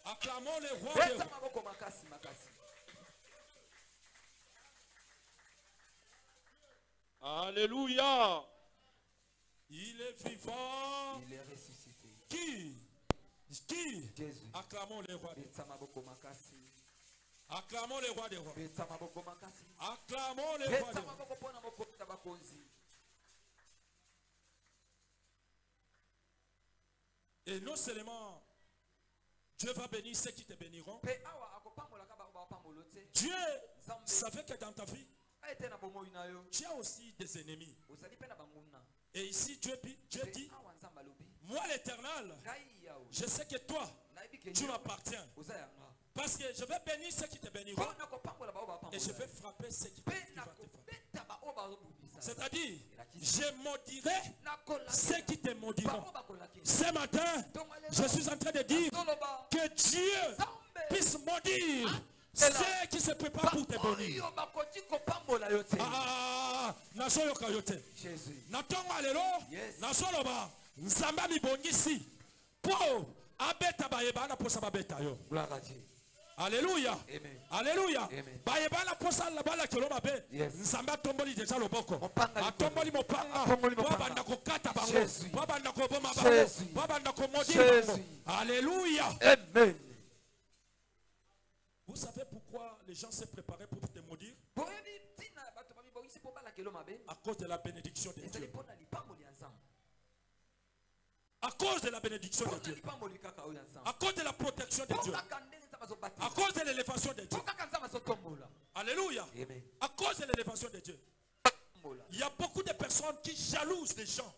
Acclamons le roi. Alléluia. Il est vivant. Il est ressuscité. Qui? Jésus. Acclamons le roi. Acclamons le roi des rois. Acclamons le roi des rois. Et non seulement Dieu va bénir ceux qui te béniront. Dieu, ça fait que dans ta vie, tu as aussi des ennemis. Et ici, Dieu dit, moi l'Éternel, je sais que toi, tu m'appartiens. Parce que je vais bénir ceux qui te béniront. Et je vais frapper ceux qui te frapperont. C'est-à-dire, je maudirai ceux qui te maudiront. Ce matin, je suis en train de dire que Dieu puisse maudire ceux qui se préparent pour te bénir. Nasoyoka yote. Natonga lelo, nasoloba, nzamba mi bongisi. Po abeta bayeba na posa babeta yo. Alléluia. Alléluia. Bayeba na posa la bala keloma be. Nzamba tomboli deja loboko. Atomboli mopanga. Wabanda ko kata bango. Wabanda ko boma bango. Wabanda ko modi bango. Alléluia. Amen. Vous savez pourquoi les gens se préparaient pour te maudire? À cause de la bénédiction de Dieu. À cause de la bénédiction de Dieu. À cause de la protection de Dieu. À cause de l'élévation de Dieu. Alléluia. À cause de l'élévation de Dieu. Il y a beaucoup de personnes qui jalousent les gens.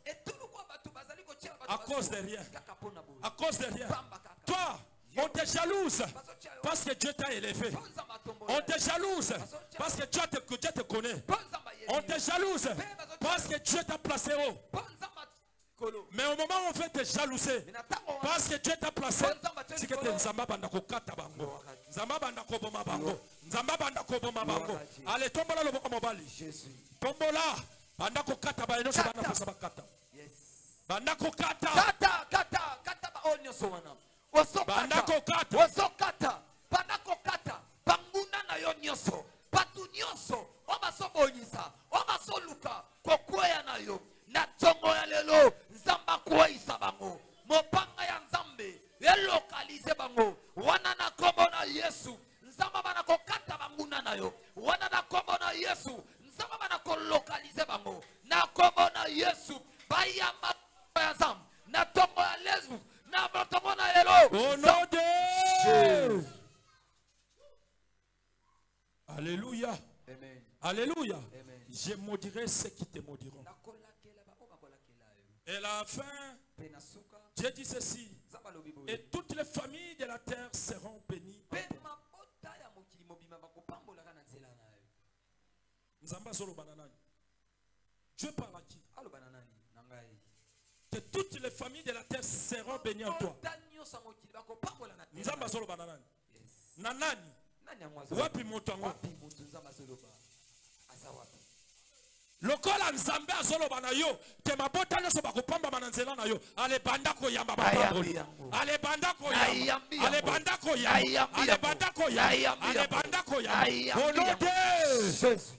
À cause de rien. À cause de rien. Toi, on te jalouse parce que Dieu t'a élevé. On te jalouse parce que Dieu te connaît. On te jalouse parce que Dieu t'a placé haut. Mais au moment où on fait te jalouser, parce que Dieu t'a placé, c'est que tu es Nzamba bandako kata bango. Nzamba bandako boma bango. Nzamba bandako boma bango. Allez, tombola loboko mobali. Tombola bandako kata ba enoso bana posa bakata. Bandako kata. Kata ba onyo sowana. Bandako kata. Osokata. Bandako kata. Banguna na yo nyoso. Patu nyoso. Obaso bonyisa. Obaso luka. Kokwea na yo. Na tongo ya lelo. Nzamba kwa isa bango. Mopanga ya nzambe. Elokalize bango. Wana na kombo na Yesu. Nzamba bana kokata banguna na yo. Wana na kombo na Yesu. Nzamba bana kolokalize bango. Na kombo na Yesu. Bayamba ya nzamba. Na tongo ya lezu. Na tongo na lelo. Au nom de Jésus. Alléluia. Amen. Alléluia. Amen. Je maudirai ceux qui te maudiront. Et à la fin, Dieu dit ceci. Et toutes les familles de la terre seront bénies. Dieu parle à qui? Que toutes les familles de la terre seront bénies en toi. Nanani. Wapi motango. Lokola nzambe azoloba na yo te mabota nyonso bakopamba mananzela na yo ale banda koyamba bapamboli ale banda koyamba ale banda koyamba ale banda koyamba ale banda koyamba au nom de Jésus.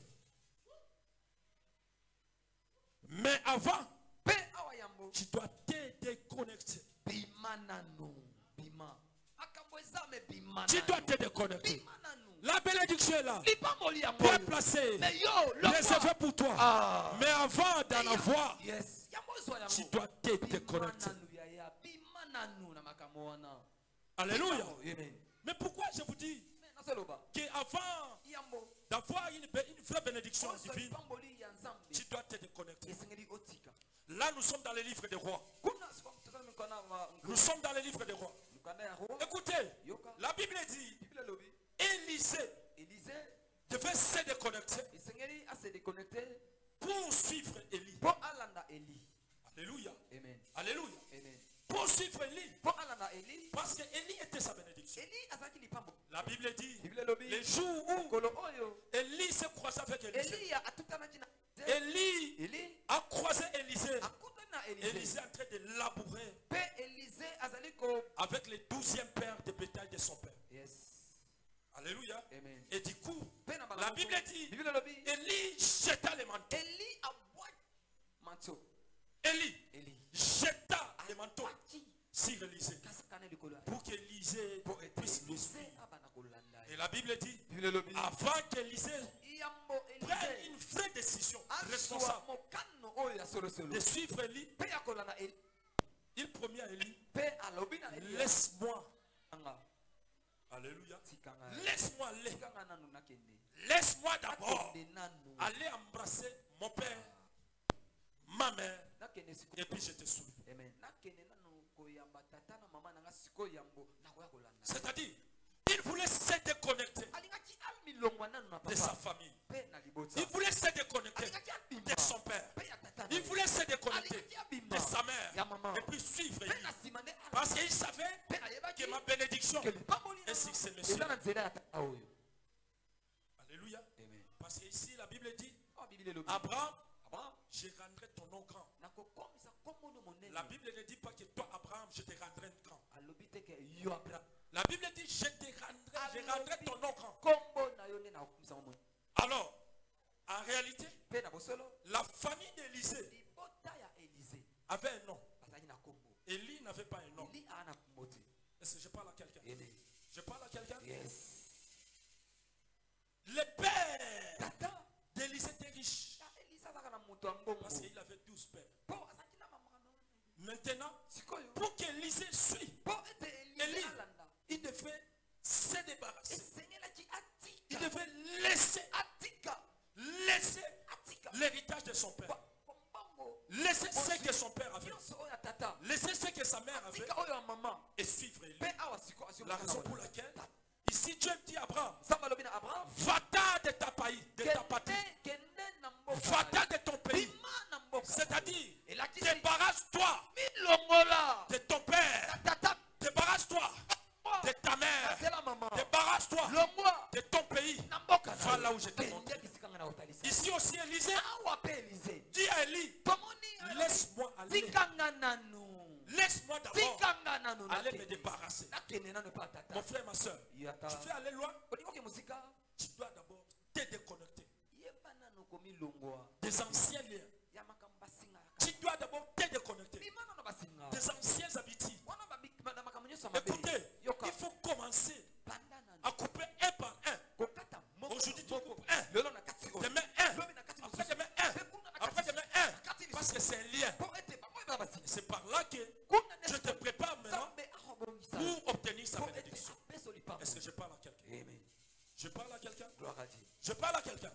Mais avant tu dois te déconnecter. Tu dois te déconnecter. La bénédiction est là, bien placée, réservée pour toi. Mais avant d'en avoir, tu dois te déconnecter. Alléluia. Mais pourquoi je vous dis qu'avant d'avoir une vraie bénédiction divine, tu dois te déconnecter. Là, nous sommes dans les livres des rois. Nous sommes dans les livres des rois. Écoutez, la Bible dit Élisée devait se déconnecter pour suivre Élie. Alléluia. Amen. Alléluia. Amen. Pour suivre Élie. Parce que Élie était sa bénédiction. La Bible dit les jours où Élie se croisait avec Élisée. Élie a croisé Élisée. Élisée est en train de labourer avec les 12e paires de bétail de son père. Yes. Alléluia. Amen. Et du coup, la Bible dit Élie jeta les manteaux. Élie jeta les manteaux sur Élisée pour qu'Élisée puisse le suivre. Et la Bible dit avant qu'Élisée prenne une vraie décision responsable de suivre Élie, il promet à Élie, laisse-moi. Alléluia. Laisse-moi aller. Laisse-moi d'abord aller embrasser mon père, ma mère, et puis je te suivrai. C'est-à-dire, il voulait se déconnecter de sa famille. Il voulait se déconnecter de son père. Il voulait se déconnecter de sa mère. Et puis suivre Élie. Parce qu'il savait que ma bénédiction est sur ce monsieur. Alléluia. Parce qu'ici la Bible dit Abraham, je rendrai ton nom grand. La Bible ne dit pas que toi Abraham je te rendrai grand. La Bible dit je rendrai ton nom grand. Alors en réalité la famille d'Élisée avait un nom. Élie n'avait pas un nom. Est-ce que je parle à quelqu'un? Je parle à quelqu'un? Le père d'Élisée était riche. Parce qu'il avait 12 pères. Maintenant, pour qu'Élisée suive Élie, il devait se débarrasser. Il devait laisser l'héritage de son père. Laisser ce que son père avait. Laisser ce que sa mère avait. Et suivre Élie. La raison pour laquelle ici Dieu dit à Abraham, va-t'en de ta patrie. Va-t'en de ton pays. C'est-à-dire, débarrasse-toi de ton père. Débarrasse-toi de ta mère. Débarrasse-toi de ton pays. Va là où je t'ai montré. Ici aussi Élisée dit à Élie, laisse-moi aller. Laisse-moi d'abord aller me débarrasser. Mon frère, ma soeur, tu veux aller loin? Tu dois d'abord te déconnecter des anciens liens. Tu dois d'abord te déconnecter des anciennes habitudes. Écoutez, il faut commencer à couper un par un. Aujourd'hui, tu coupes un. Demain, un. Après demain, un. Après demain, un. Parce que c'est un lien. C'est par là que je te prépare maintenant pour obtenir sa bénédiction. Est-ce que je parle à quelqu'un? Je parle à quelqu'un? Je parle à quelqu'un?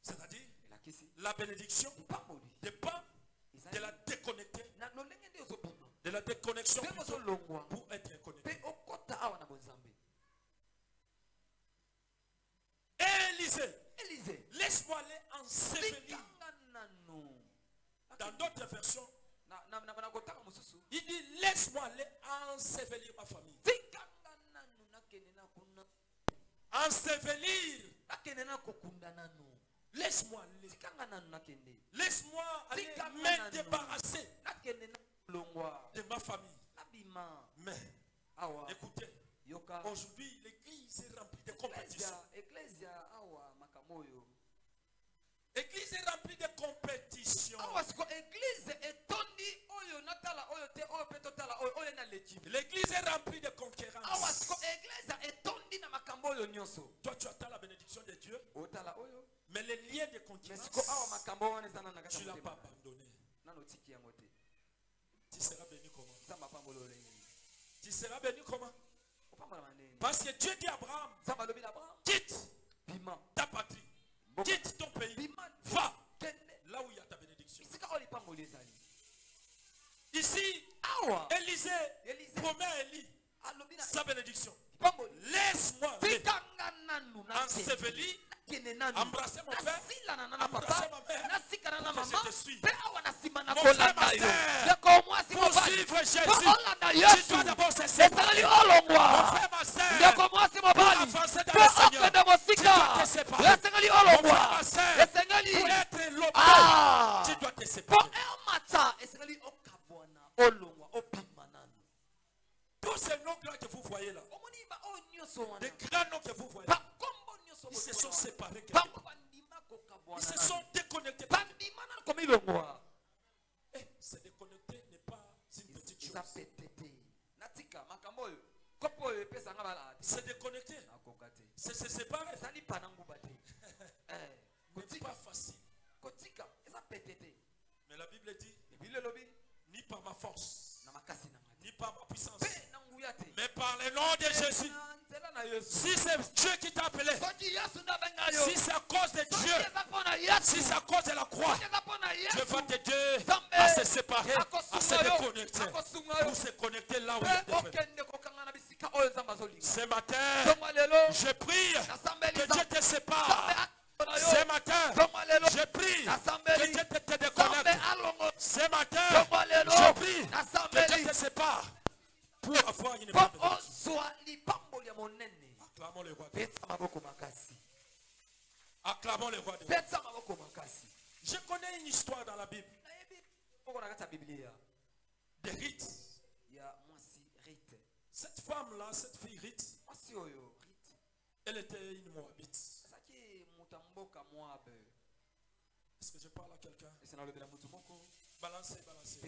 C'est-à-dire, la bénédiction dépend de la déconnecter. De la déconnexion plutôt pour être connecté. Élisée, laisse-moi aller ensevelir. Dans d'autres versions, il dit laisse-moi aller ensevelir ma famille. Ensevelir Laisse-moi aller. Laisse-moi aller me débarrasser de ma famille. Mais, écoutez, aujourd'hui, l'église est remplie de compétitions. L'église est remplie de compétitions. L'église est remplie de concurrence. Toi, tu attends la bénédiction de Dieu. Mais les liens de concurrence, tu ne l'as pas abandonné. Tu seras béni comment? Tu seras béni comment? Parce que Dieu dit à Abraham, quitte ta patrie, quitte ton pays, va là où il y a ta bénédiction. Ici, Élisée promet à Élie sa bénédiction. Laisse-moi enseveli, embrasser mon père, embrasser ma mère, pour que je te suis. Mon frère, ma sœur, pour suivre Jésus, tu dois d'abord se séparer. Mon frère, ma sœur, pour avancer dans le Seigneur, tu dois te séparer. Mon frère, ma sœur, pour être l'homme, tu dois te séparer. Tous ces noms-là que vous voyez là, des grands noms que vous voyez, ils se sont séparés. Ils se sont déconnectés. Se déconnecter n'est pas une petite chose. Se déconnecter, c'est se séparer. C'est pas facile. Mais la Bible dit, ni par ma force, ni par ma puissance, mais par le nom de Jésus. Si c'est Dieu qui t'a appelé, si c'est à cause de Dieu, si c'est à cause de la croix, Dieu va t'aider à se séparer, à se déconnecter, pour se connecter là où il est. Ce matin, je prie que Dieu te sépare. Ce matin, je prie que Dieu te déconnecte. Ce matin, je prie que Dieu te sépare pour avoir une bénédiction. Acclamons le roi de Dieu. Acclamons le roi de Dieu. Je connais une histoire dans la Bible de Ruth. Cette femme-là, cette fille Ruth, elle était une Moabite. Est-ce que je parle à quelqu'un? Balancez, balancez.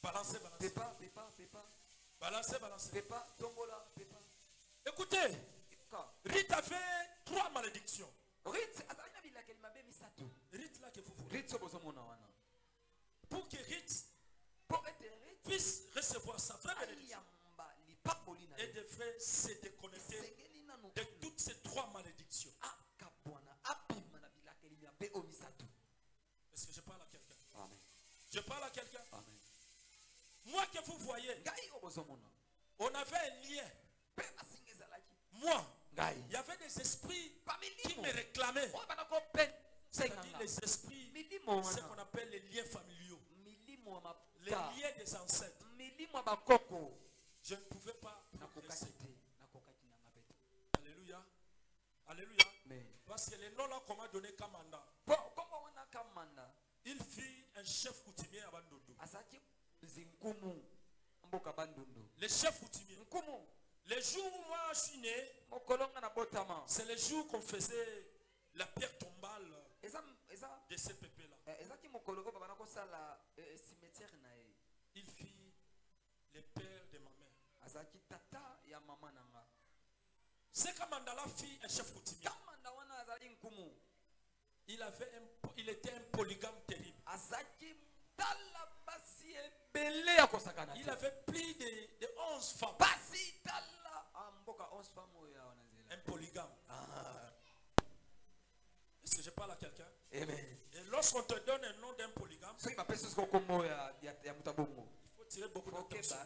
Balancez, balancez. Balancez. Écoutez, Ruth a fait 3 malédictions. Ruth là que vous voulez. Pour que Ruth puisse recevoir sa vraie bénédiction, elle devrait se déconnecter de toutes ces 3 malédictions. Est-ce que je parle à quelqu'un? Je parle à quelqu'un? Moi que vous voyez, on avait un lien. Moi, il y avait des esprits qui me réclamaient. C'est-à-dire les esprits, ce qu'on appelle les liens familiaux. Les liens des ancêtres. Je ne pouvais pas progresser. Alléluia. Alléluia. Parce que le nom là qu'on m'a donné Kamanda, il fit un chef coutumier à Bandundu. Le chef coutumier. Le jour où moi je suis né, c'est le jour qu'on faisait la pierre tombale de ces pépés-là. Il fit le père de ma mère. C'est Kamandala fit un chef coutumier. Il était un polygame terrible. Il avait plus de 11 femmes. Un polygame. Est-ce que je parle à quelqu'un? Et lorsqu'on te donne un nom d'un polygame, il faut tirer beaucoup d'attention.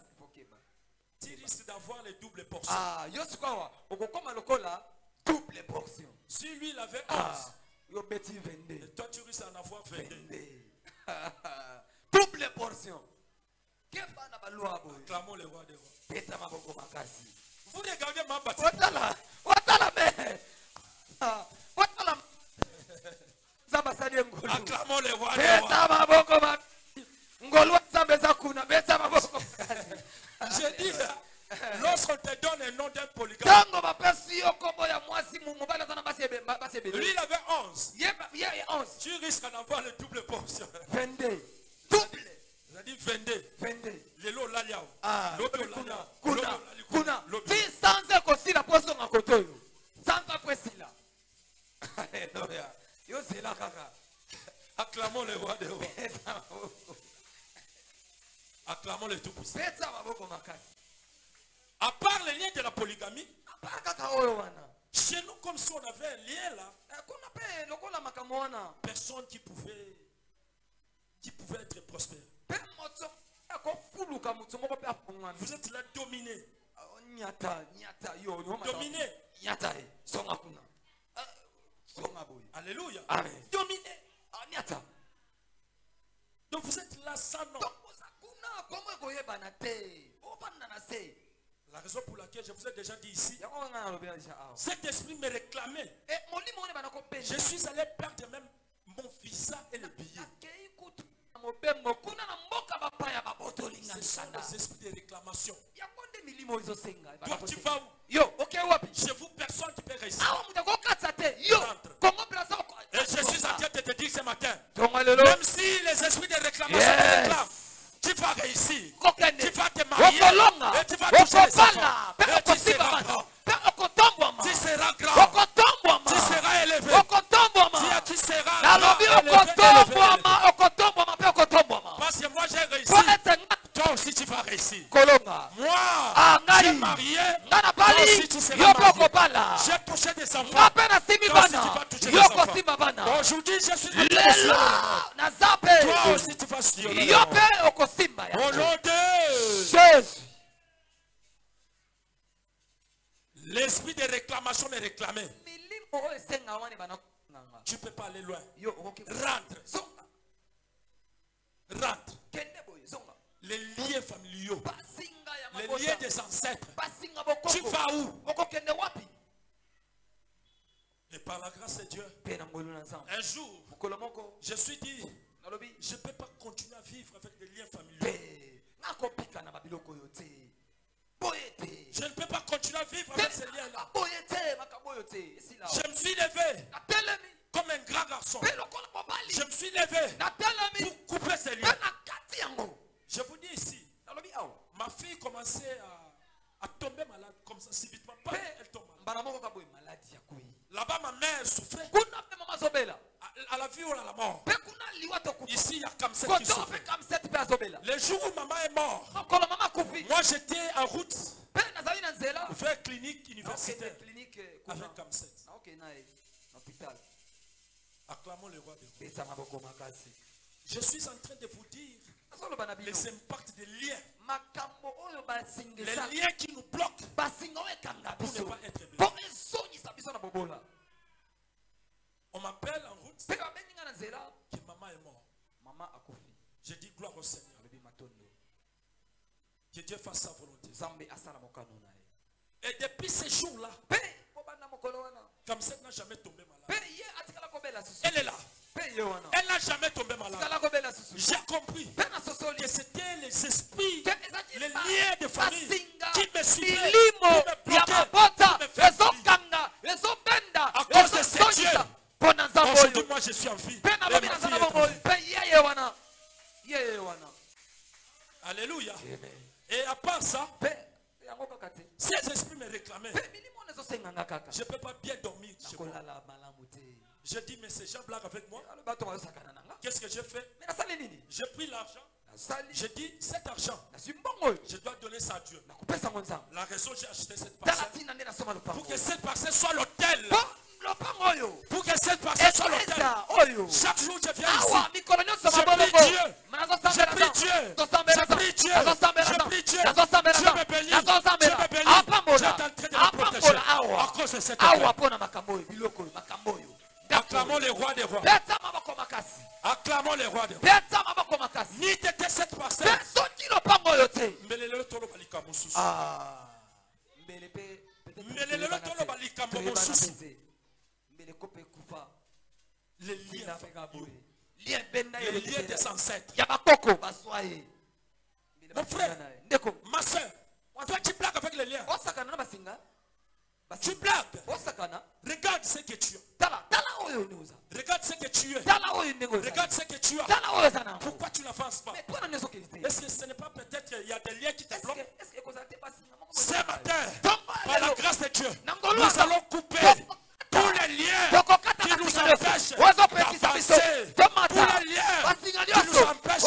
Tu risques d'avoir les doubles portions. Si lui il avait 11, et toi tu risques d'en avoir 22. Double portion. Acclamons le roi des rois. Vous regardez ma bâtisse. Acclamons le roi des rois. Je dis, lorsqu'on te donne le nom d'un polygame, lui il avait 11. Tu risques d'en avoir le double portion. 22. Double. Il a dit 22. 22. Le lot là, kuna. Sans kosi la poso na kotoyo. Sans après là. Alléluia. Yo c'est là kaka. Acclamons le roi des rois. Acclamons le tout-puissant. À part les liens de la polygamie, chez nous, comme si on avait un lien là, personne qui pouvait être prospère. Vous êtes là dominé. Dominé. Alléluia. Dominé. Donc vous êtes là sans nom. La raison pour laquelle je vous ai déjà dit ici, cet esprit me réclamait. Je suis allé perdre même mon visa et le billet. Ce sont les esprits de réclamation. Toi tu vas où? Chez vous personne qui peut réussir. Et je suis en train de te dire ce matin, même si les esprits de réclamation te réclament, tu vas réussir, tu vas te marier, et tu vas toucher les enfants, et tu seras grand. Tu seras grand, tu seras élevé, tu seras élevé. Parce que moi j'ai réussi, toi aussi tu vas réussir. Moi, j'ai marié, toi aussi tu seras marié. J'ai touché des enfants, toi aussi tu vas toucher des enfants. Aujourd'hui je suis en train de sur le monde. Toi aussi tu vas sur le monde. Au nom de Jésus. L'esprit de réclamation me réclamait. Tu ne peux pas aller loin. Rentre. Rentre. Les liens familiaux. Les liens des ancêtres. Tu vas où? Et par la grâce de Dieu, un jour, je suis dit, je ne peux pas continuer à vivre avec des liens familiaux. Je ne peux pas continuer à vivre avec ces liens-là. Je me suis levé comme un grand garçon. Je me suis levé pour couper ces liens. Je vous dis ici, ma fille commençait à tomber malade comme ça, subitement. Elle tombe malade. Là-bas, ma mère souffrait. À la vie ou à la mort. Ici, il y a Kamset qui souffrait. Le jour où maman est morte, moi j'étais en route vers clinique universitaire avec Kamset. Acclamons le roi des rois. Je suis en train de vous dire les impacts des liens. Les liens qui nous bloquent pour ne pas être bénis. On m'appelle en route que maman est morte. Je dis gloire au Seigneur. Que Dieu fasse sa volonté. Et depuis ces jours-là, comme ça, elle n'a jamais tombé malade. Elle est là. Elle n'a jamais tombé malade. J'ai compris que c'était les esprits, les liens de famille qui me suivaient, qui me bloquaient, à cause de ces dieux. Aujourd'hui, moi je suis en vie. Alléluia. Et à part ça, ces esprits me réclamaient. Je ne peux pas bien dormir chez moi. Je dis, mais ces gens blaguent avec moi. Qu'est-ce que j'ai fait? J'ai pris l'argent. J'ai dit, cet argent, je dois donner ça à Dieu. La raison, j'ai acheté cette parcelle. Pour que cette parcelle soit l'hôtel. Pour que cette parcelle soit l'hôtel. Chaque jour, je viens ici. Je prie Dieu. Je prie Dieu. Je prie Dieu. Dieu me bénit. Dieu me bénit. J'ai tenté de me protéger à cause de cette hôtel. Acclamons les rois des rois. Acclamons les rois des rois. Ni t'étais cette parcelle. Les liens familiaux. les liens des ancêtres. Mon frère, ma soeur, toi tu blagues avec les liens. Tu blagues. Regarde ce que tu as. Regarde ce que tu es. Regarde ce que tu as. Pourquoi tu n'avances pas? Est-ce que ce n'est pas peut-être qu'il y a des liens qui te bloquent? Ce matin, par la grâce de Dieu, nous allons couper tous les liens qui nous empêchent d'avancer. Tous les liens qui nous empêchent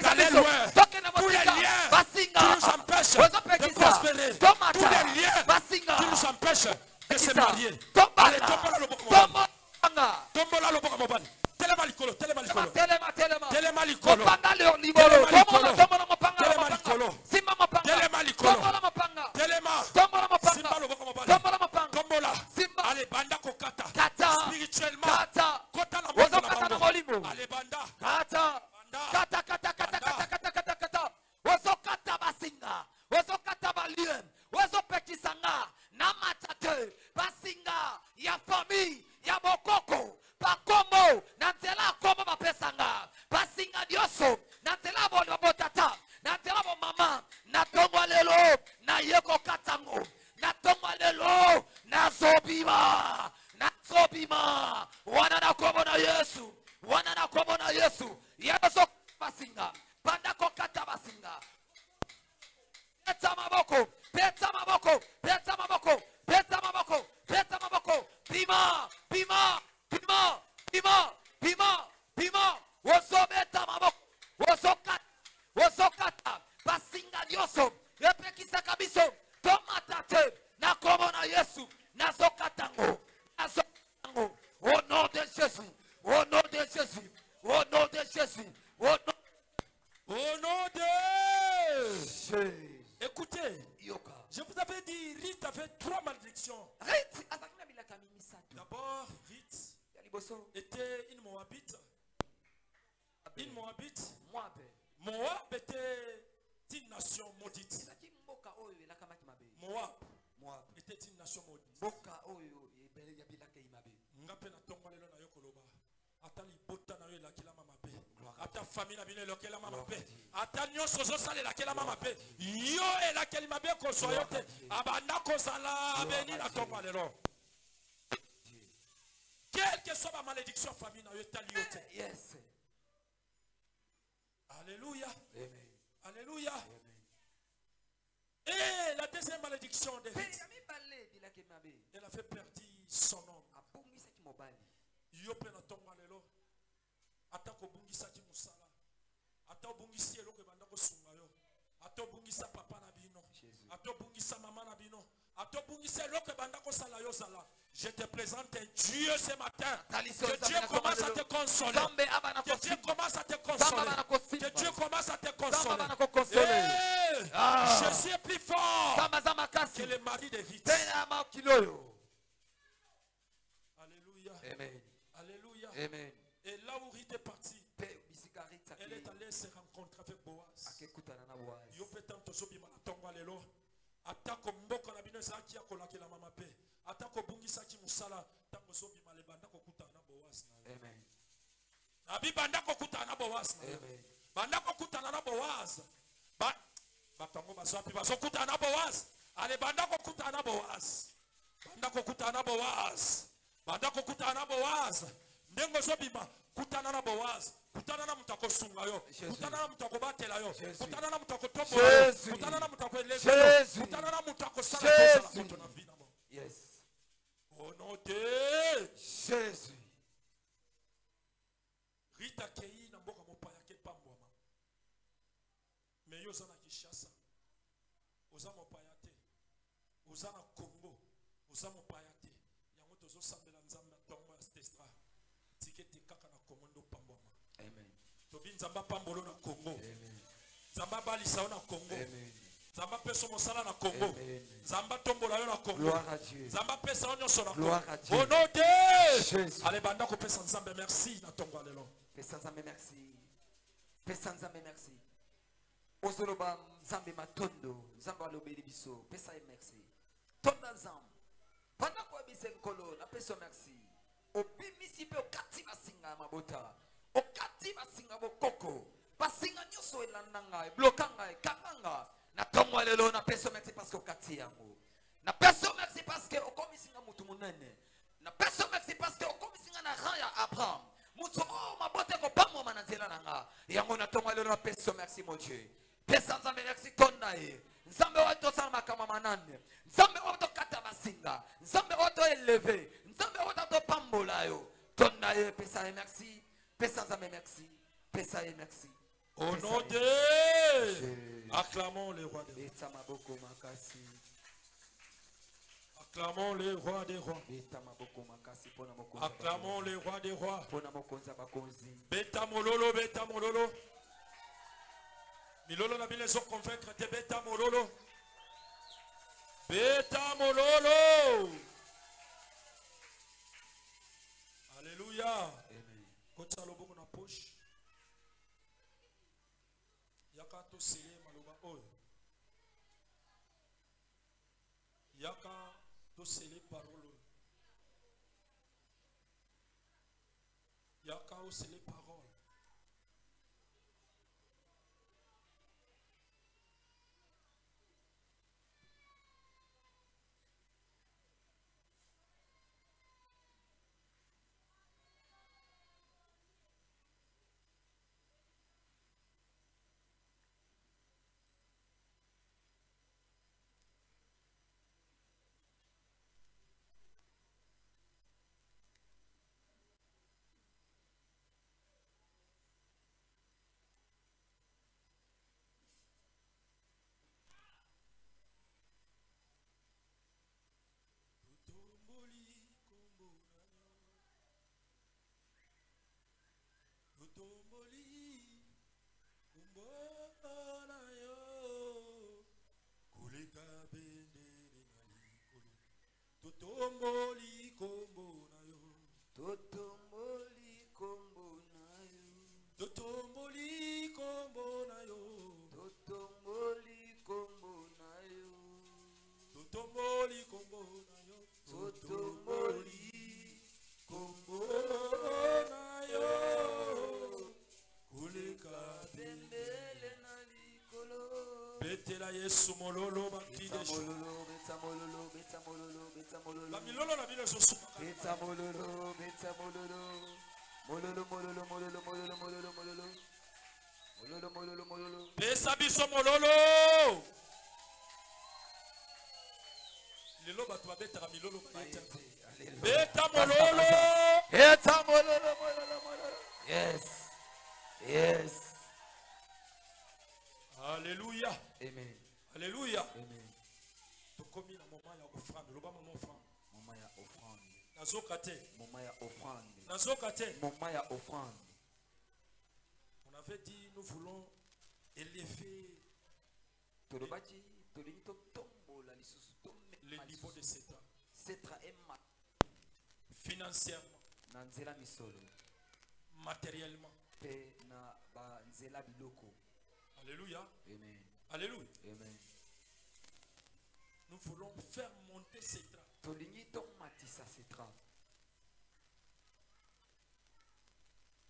d'aller loin. Tous les liens qui nous empêchent de prospérer. Tous les liens qui nous empêchent de se marier. Allez, tombola le bokomobani. Tombola le bokomobani. Telema likolo, telema likolo. Telema likolo. Telema likolo. Telema likolo. Telema likolo. Telema. Simba le bokomobani. Tombola. Allez, banda kokata. Spirituellement. Kota na bango. Allez, banda. Kata. Kata, kata, kata, kata, kata, kata, kata. Wazokata basinga. Wazokata balien. Wazopekisanga. Namatate. Basinga. Ya famille. Ya bokoko. Pakomo. Nantela komo bapesanga. Basinga dioso. Nantela boli babotata. Nantela bo mama. Natongwa lelo. Na yeko katango. Natongwa lelo. Nazobima. Nazobima. Wanana komo na Yesu. Wanana komo na Yesu. Yesu basinga. Panda kokata basinga. Peta maboko. Peta maboko. Peta maboko. Peta maboko. Peta maboko. Pima. Pima. Pima. Pima. Pima. Pima. Wozobeta maboko. Wozokata. Wozokata. Basinga dioso. Epekisa kabiso. Tomatate. Na komo na Yesu. Nazokatango. Nazokatango. Au nom de Jésus. Au nom de Jésus. Au nom de Jésus. Au nom de Jésus. Écoutez, je vous avais dit, Rite avait 3 malédictions. D'abord, Rite était une Moabite. Une Moabite. Moab était une nation maudite. Moab était une nation maudite. Ata libota na yo elakela mama pe. Ata famille na bino elakela mama pe. Ata nyonso ozosala elakela mama pe. Yo elakeli mabe kozwa yo te. Abanda kozala abeni na tongo lelo. Quelle que soit ma malédiction famille na yo etali yo te. Yes. Alléluia. Amen. Alléluia. Amen. Et la deuxième malédiction de Rite, elle a fait perdre son nom. Yo pe na tongo lelo ata ko bungisa ki musala ata bungisi eloko banda ko sunga yo ata bungisa papa na bino ata bungisa mama na bino ata bungisa eloko banda ko sala yo sala. Je te présente Dieu ce matin. Que Dieu commence à te consoler. Que Dieu commence à te consoler. Que Dieu commence à te consoler. Jésus est plus fort que le mari de Rite. Alléluia. Amen. Alléluia. Amen. Et là où Rite est parti, elle est allée se rencontrer avec Boaz. Yo peut-être zobima na tongo lelo. Atako mboko na bino zaki ya kolaki la mama pe. Atako bungisa ki musala tango zobima le banda kokuta na Boaz. Amen. Abi banda kokuta na Boaz. Amen. Banda kokuta na Boaz. Ba tango bazapi bazokuta na Boaz. Ale banda kokuta na Boaz. Banda kokuta na Boaz. Banda kokuta na Boaz. Ndengo zobima kutana na Boaz. Kutana na mutako sunga yo. Kutana na mutako batela yo. Kutana na mutako tombo yo. Kutana na mutako eleza yo. Kutana na mutako sala kosa na vida mo. Yes. Au nom de Jésus. Rite akei na mboka mopaya ke pambwama. Mais yo zana Kinshasa. Oza mopaya te. Oza na Congo. Oza mopaya te. Yango tozo sambela nzambe tongo ya stestra. Tikete kaka na Congo pambwama. Amen. Tobi nzamba pambolo na Congo. Amen. Nzamba balisa na Congo. Amen. Nzamba peso mosala na Congo. Amen. Nzamba tombola yo na Congo. Gloire à Dieu. Nzamba pesa onyo so na Congo. Gloire à Dieu. Au nom de Jésus. Allez banda ko pesa nzambe merci na tongo lelo. Pesa nzambe merci. Pesa nzambe merci. Ozoloba nzambe matondo, nzambe alobeli biso, pesa merci. Tonda nzambe. Panda ko bisenkolo na pesa merci. Obimisi pe okati basinga mabota. Okati bokoko basinga nyonso elanda ngai bloka ngai kanga ngai na tongo lelo na peso merci parce que okati yango na peso merci parce que okomisinga mutu munene na peso merci parce que okomisinga na rang ya Abraham mutu mabote ko pamoma na nzela nanga yango na tongo lelo na peso merci mon Dieu pesa nzambe merci kona ye nzambe wato sana makama manane nzambe wato kata basinga nzambe wato élevé nzambe wato pambola yo kona ye pesa ye merci pesa nzambe merci pesa ye merci. Au nom de acclamons le roi des rois. Acclamons le roi des rois. Acclamons le roi des rois. Beta mololo, beta mololo. Milolo na bile so convaincre te beta mololo. Beta mololo. Alléluia. Amen. Kota loboko na poche. Yaka to sele maloba oyo. Yaka to sele parole. Yaka o sele parole. Totomboli kombo na yo. Totomboli kombo na yo. Totomboli kombo na yo. Totomboli kombo na yo. Totomboli kombo na yo. Totomboli kombo na yo. Kulika bendele na likolo. Betela Yesu mololo bakide. La milolo la bile so suka. Beta mololo, beta mololo. Mololo mololo mololo mololo mololo mololo. Mololo mololo mololo. Pesa biso mololo. Lelo batu ba beta milolo ba beta. Beta mololo. Beta mololo mololo mololo. Yes. Yes. Alléluia. Amen. Alléluia. Amen. Tokomi na moment ya offrande, loba moment offrande. Moment ya offrande. Nazokate. Moment ya offrande. Nazokate. Moment ya offrande. On avait dit nous voulons élever le niveau de Setra. Setra est financièrement. Nanzela misolo. Matériellement. Pe na ba nzela biloko. Alléluia. Amen. Alléluia. Amen. Nous voulons faire monter Setra.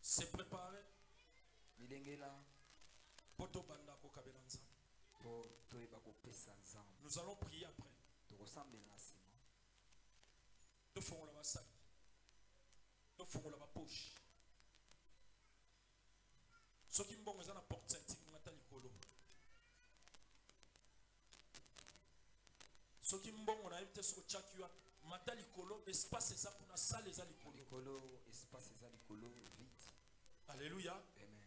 Se préparer. Nous allons prier après. Nous ferons la sac. Nous ferons la poche. Ce qui me bon, c'est la porte ceinture. Ce qui me bon, on a invité sur Tchakua. Matali Kolo, espace ça pour la salle, les alikolo. Espace les alikolo, vite. Alléluia.